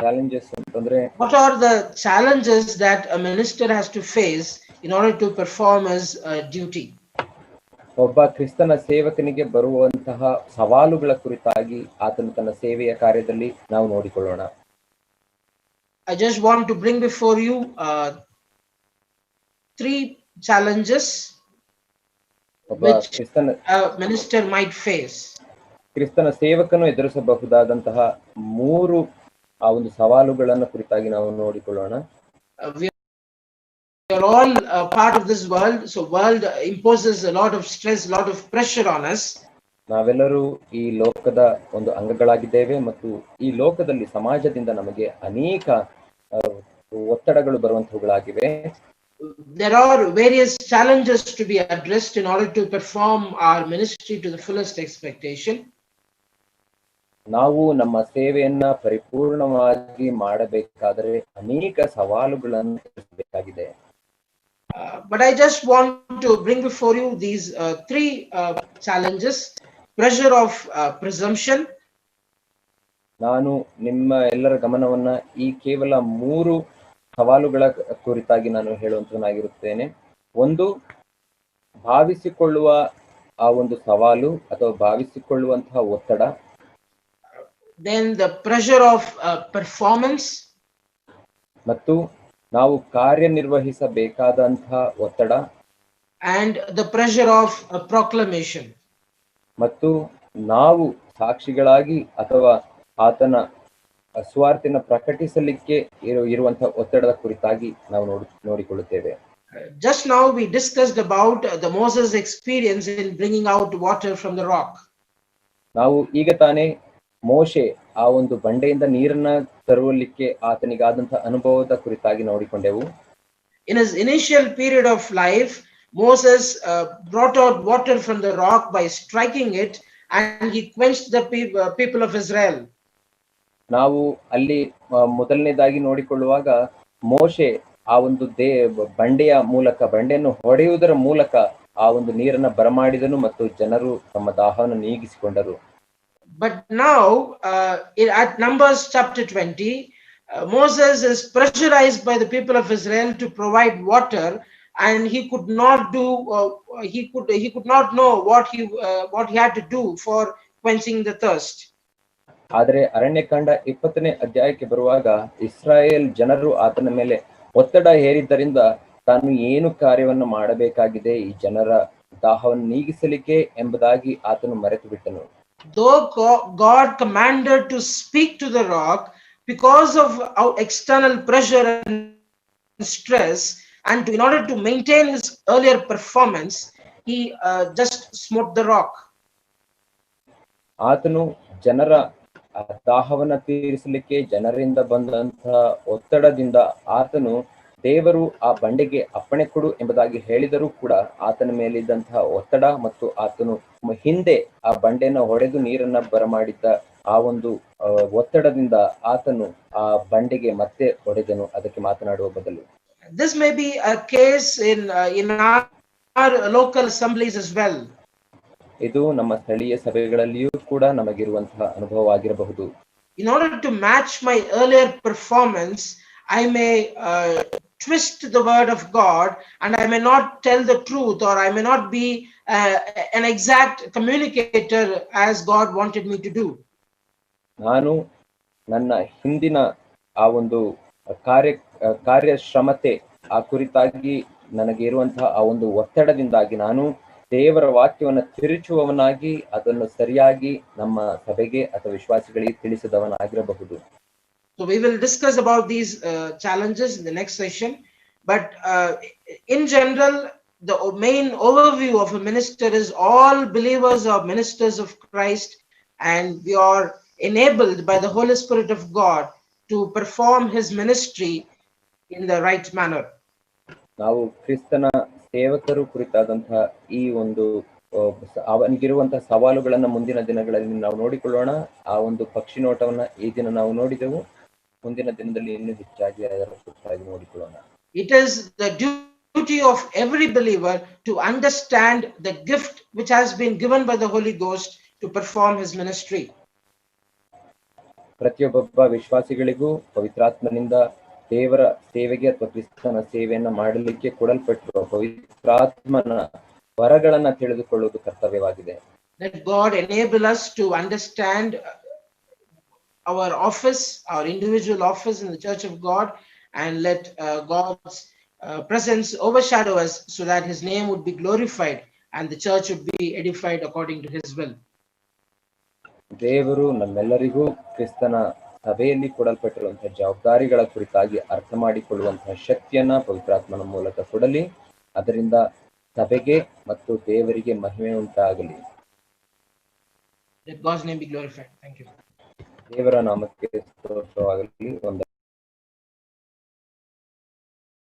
challenges ಅಂತಂದ್ರೆ, what are the challenges that a minister has to face in order to perform his duty? ಒಬ್ಬ ಕ್ರಿಸ್ತನ ಸೇವಕನಿಗೆ ಬರುವಂತಹ ಸವಾಲುಗಳ ಕುರಿತಾಗಿ ಆತನು ತನ್ನ ಸೇವೆಯ ಕಾರ್ಯದಲ್ಲಿ ನಾವು ನೋಡಿಕೊಳ್ಳೋಣ. I just want to bring before you 3 challenges which a minister might face. ಕ್ರಿಸ್ತನ ಸೇವಕನು ಎದುರಿಸಬಹುದಾದಂತಹ 3 ಆ ಒಂದು ಸವಾಲುಗಳನ್ನು ಕುರಿತಾಗಿ ನಾವು ನೋಡಿಕೊಳ್ಳೋಣ. We are all part of this world, so world imposes a lot of stress, a lot of pressure on us. ನಾವೆಲ್ಲರೂ ಈ ಲೋಕದ ಒಂದು ಅಂಗಗಳಾಗಿದ್ದೇವೆ ಮತ್ತು ಈ ಲೋಕದಲ್ಲಿ ಸಮಾಜದಿಂದ ನಮಗೆ ಅನೇಕ ಒತ್ತಡಗಳು ಬರುವಂತಹವುಗಳಾಗಿವೆ. There are various challenges to be addressed in order to perform our ministry to the fullest expectation. ನಾವು ನಮ್ಮ ಸೇವೆಯನ್ನ ಪರಿಪೂರ್ಣವಾಗಿ ಮಾಡಬೇಕಾದರೆ ಅನೇಕ ಸವಾಲುಗಳನ್ನು ಎದುರಿಸಬೇಕಾಗಿದೆ. But I just want to bring before you these 3 challenges. Pressure of presumption. ನಾನು ನಿಮ್ಮ ಎಲ್ಲರ ಗಮನವನ್ನ ಈ ಕೇವಲ 3 ಸವಾಲುಗಳ ಕುರಿತಾಗಿ ನಾನು ಹೇಳುವಂತನಾಗಿರುತ್ತೇನೆ. ಒಂದು, ಭಾವಿಸಿಕೊಳ್ಳುವ ಆ ಒಂದು ಸವಾಲು ಅಥವಾ ಭಾವಿಸಿಕೊಳ್ಳುವಂತಹ ಒತ್ತಡ. Then the pressure of performance. ಮತ್ತು ನಾವು ಕಾರ್ಯನಿರ್ವಹಿಸಬೇಕಾದಂತಹ ಒತ್ತಡ. And the pressure of proclamation. ಮತ್ತು ನಾವು ಸಾಕ್ಷಿಗಳಾಗಿ ಅಥವಾ ಆತನ ಸ್ವಾರ್ಥನ ಪ್ರಕಟಿಸಲಿಕ್ಕೆ ಇರುವಂತಹ ಒತ್ತಡದ ಕುರಿತಾಗಿ ನಾವು ನೋಡಿಕೊಳ್ಳುತ್ತೇವೆ. Just now we discussed about the Moses experience in bringing out water from the rock. ನಾವು ಈಗ ತಾನೇ ಮೋಶೆ ಆ ಒಂದು ಬಂಡೆಯಿಂದ ನೀರನ್ನ ತರುವಲಿಕ್ಕೆ ಆತನಿಗಾದಂತಹ ಅನುಭವದ ಕುರಿತಾಗಿ ನೋಡಿಕೊಂಡೆವು. In his initial period of life, Moses brought out water from the rock by striking it, and he quenched the people of Israel. ನಾವು ಅಲ್ಲಿ ಮೊದಲನೇದಾಗಿ ನೋಡಿಕೊಳ್ಳುವಾಗ ಮೋಶೆ ಆ ಒಂದು ಬಂಡೆಯ ಮೂಲಕ, ಬಂಡೆಯನ್ನು ಹೊಡೆಯುವುದರ ಮೂಲಕ ಆ ಒಂದು ನೀರನ್ನ ಬರಮಾಡಿದನು ಮತ್ತು ಜನರು ತಮ್ಮ ದಾಹವನ್ನು ನೀಗಿಸಿಕೊಂಡರು. But now at Numbers chapter 20, Moses is pressurized by the people of Israel to provide water, and he could not do he could not know what he had to do for quenching the thirst. ಆದರೆ ಅರಣ್ಯಕಾಂಡ 20ನೇ ಅಧ್ಯಾಯಕ್ಕೆ ಬರುವಾಗ ಇಸ್ರಾಯೇಲ್ ಜನರು ಆತನ ಮೇಲೆ ಒತ್ತಡ ಹೇರಿದ್ದರಿಂದ ತಾನು ಏನು ಕಾರ್ಯವನ್ನು ಮಾಡಬೇಕಾಗಿದೆ ಈ ಜನರ ದಾಹವನ್ನು ನೀಗಿಸಲಿಕ್ಕೆ ಎಂಬುದಾಗಿ ಆತನು ಮರೆತು ಬಿಟ್ಟನು. Though God commanded to speak to the rock, because of our external pressure and stress, and in order to maintain his earlier performance, he just smote the rock. ಆತನು ಜನರ ದಾಹವನ್ನು ತೀರಿಸಲಿಕ್ಕೆ ಜನರಿಂದ ಬಂದಂತಹ ಒತ್ತಡದಿಂದ ಆತನು ದೇವರು ಆ ಬಂಡೆಗೆ ಅಪ್ಪಣೆ ಕೊಡು ಎಂಬುದಾಗಿ ಹೇಳಿದರೂ ಕೂಡ ಆತನ ಮೇಲಿದ್ದಂತಹ ಒತ್ತಡ ಮತ್ತು ಆತನು ಹಿಂದೆ ಆ ಬಂಡೆಯನ್ನು ಹೊಡೆದು ನೀರನ್ನ ಬರಮಾಡಿದ್ದ ಆ ಒಂದು ಒತ್ತಡದಿಂದ ಆತನು ಆ ಬಂಡೆಗೆ ಮತ್ತೆ ಹೊಡೆದನು, ಅದಕ್ಕೆ ಮಾತನಾಡುವ ಬದಲು. This may be a case in our local assemblies as well. ಇದು ನಮ್ಮ ಸ್ಥಳೀಯ ಸಭೆಗಳಲ್ಲಿಯೂ ಕೂಡ ನಮಗಿರುವಂತಹ ಅನುಭವವಾಗಿರಬಹುದು. In order to match my earlier performance, I may twist the word of God, and I may not tell the truth, or I may not be an exact communicator as God wanted me to do. ನಾನು ನನ್ನ ಹಿಂದಿನ ಆ ಒಂದು ಕಾರ್ಯಶ್ರಮತೆ ಆ ಕುರಿತಾಗಿ ನನಗೆ ಇರುವಂತಹ ಆ ಒಂದು ಒತ್ತಡದಿಂದಾಗಿ ನಾನು ದೇವರ ವಾಕ್ಯವನ್ನು ತಿರುಚುವವನಾಗಿ ಅದನ್ನು ಸರಿಯಾಗಿ ನಮ್ಮ ಸಭೆಗೆ ಅಥವಾ ವಿಶ್ವಾಸಿಗಳಿಗೆ ತಿಳಿಸಿದವನಾಗಿರಬಹುದು. So we will discuss about these challenges in the next session. But in general, the main overview of a minister is all believers are ministers of Christ, and we are enabled by the Holy Spirit of God to perform his ministry in the right manner. ನಾವು ಕ್ರಿಸ್ತನ ಸೇವಕರು ಕುರಿತಾದಂತಹ ಈ ಒಂದು ಅವನಿಗಿರುವಂತಹ ಸವಾಲುಗಳನ್ನ ಮುಂದಿನ ದಿನಗಳಲ್ಲಿ ನಾವು ನೋಡಿಕೊಳ್ಳೋಣ. ಆ ಒಂದು ಪಕ್ಷಿ ನೋಟವನ್ನ ಈ ದಿನ ನಾವು ನೋಡಿದೆವು. ಮುಂದಿನ ದಿನದಲ್ಲಿ ಇನ್ನೂ ಹೆಚ್ಚಾಗಿ ಅದರ ಕುರಿತಾಗಿ ನೋಡಿಕೊಳ್ಳೋಣ. It is the duty of every believer to understand the gift which has been given by the Holy Ghost to perform his ministry. ಪ್ರತಿಯೊಬ್ಬ ವಿಶ್ವಾಸಿಗಳಿಗೂ ಪವಿತ್ರಾತ್ಮನಿಂದ ದೇವರ ಸೇವೆಗೆ ಅಥವಾ ಕ್ರಿಸ್ತನ ಸೇವೆಯನ್ನ ಮಾಡಲಿಕ್ಕೆ ಕೊಡಲ್ಪಟ್ಟಿರುವ ಪವಿತ್ರಾತ್ಮನ ವರಗಳನ್ನ ತಿಳಿದುಕೊಳ್ಳುವುದು ಕರ್ತವ್ಯವಾಗಿದೆ. Let God enable us to understand our office, our individual office in the Church of God, and let God's presence overshadow us so that his name would be glorified and the church would be edified according to his will. ದೇವರು ನಮ್ಮೆಲ್ಲರಿಗೂ ಕ್ರಿಸ್ತನ ಸಭೆಯಲ್ಲಿ ಕೊಡಲ್ಪಟ್ಟಿರುವಂತಹ ಜವಾಬ್ದಾರಿಗಳ ಕುರಿತಾಗಿ ಅರ್ಥ ಮಾಡಿಕೊಳ್ಳುವಂತಹ ಶಕ್ತಿಯನ್ನ ಪವಿತ್ರಾತ್ಮನ ಮೂಲಕ ಕೊಡಲಿ. ಅದರಿಂದ ಸಭೆಗೆ ಮತ್ತು ದೇವರಿಗೆ ಮಹಿಮೆ ಉಂಟಾಗಲಿ. Let God's name be glorified. Thank you. ದೇವರ ನಾಮಕ್ಕೆ ಸ್ತೋತ್ರವಾಗಲಿ.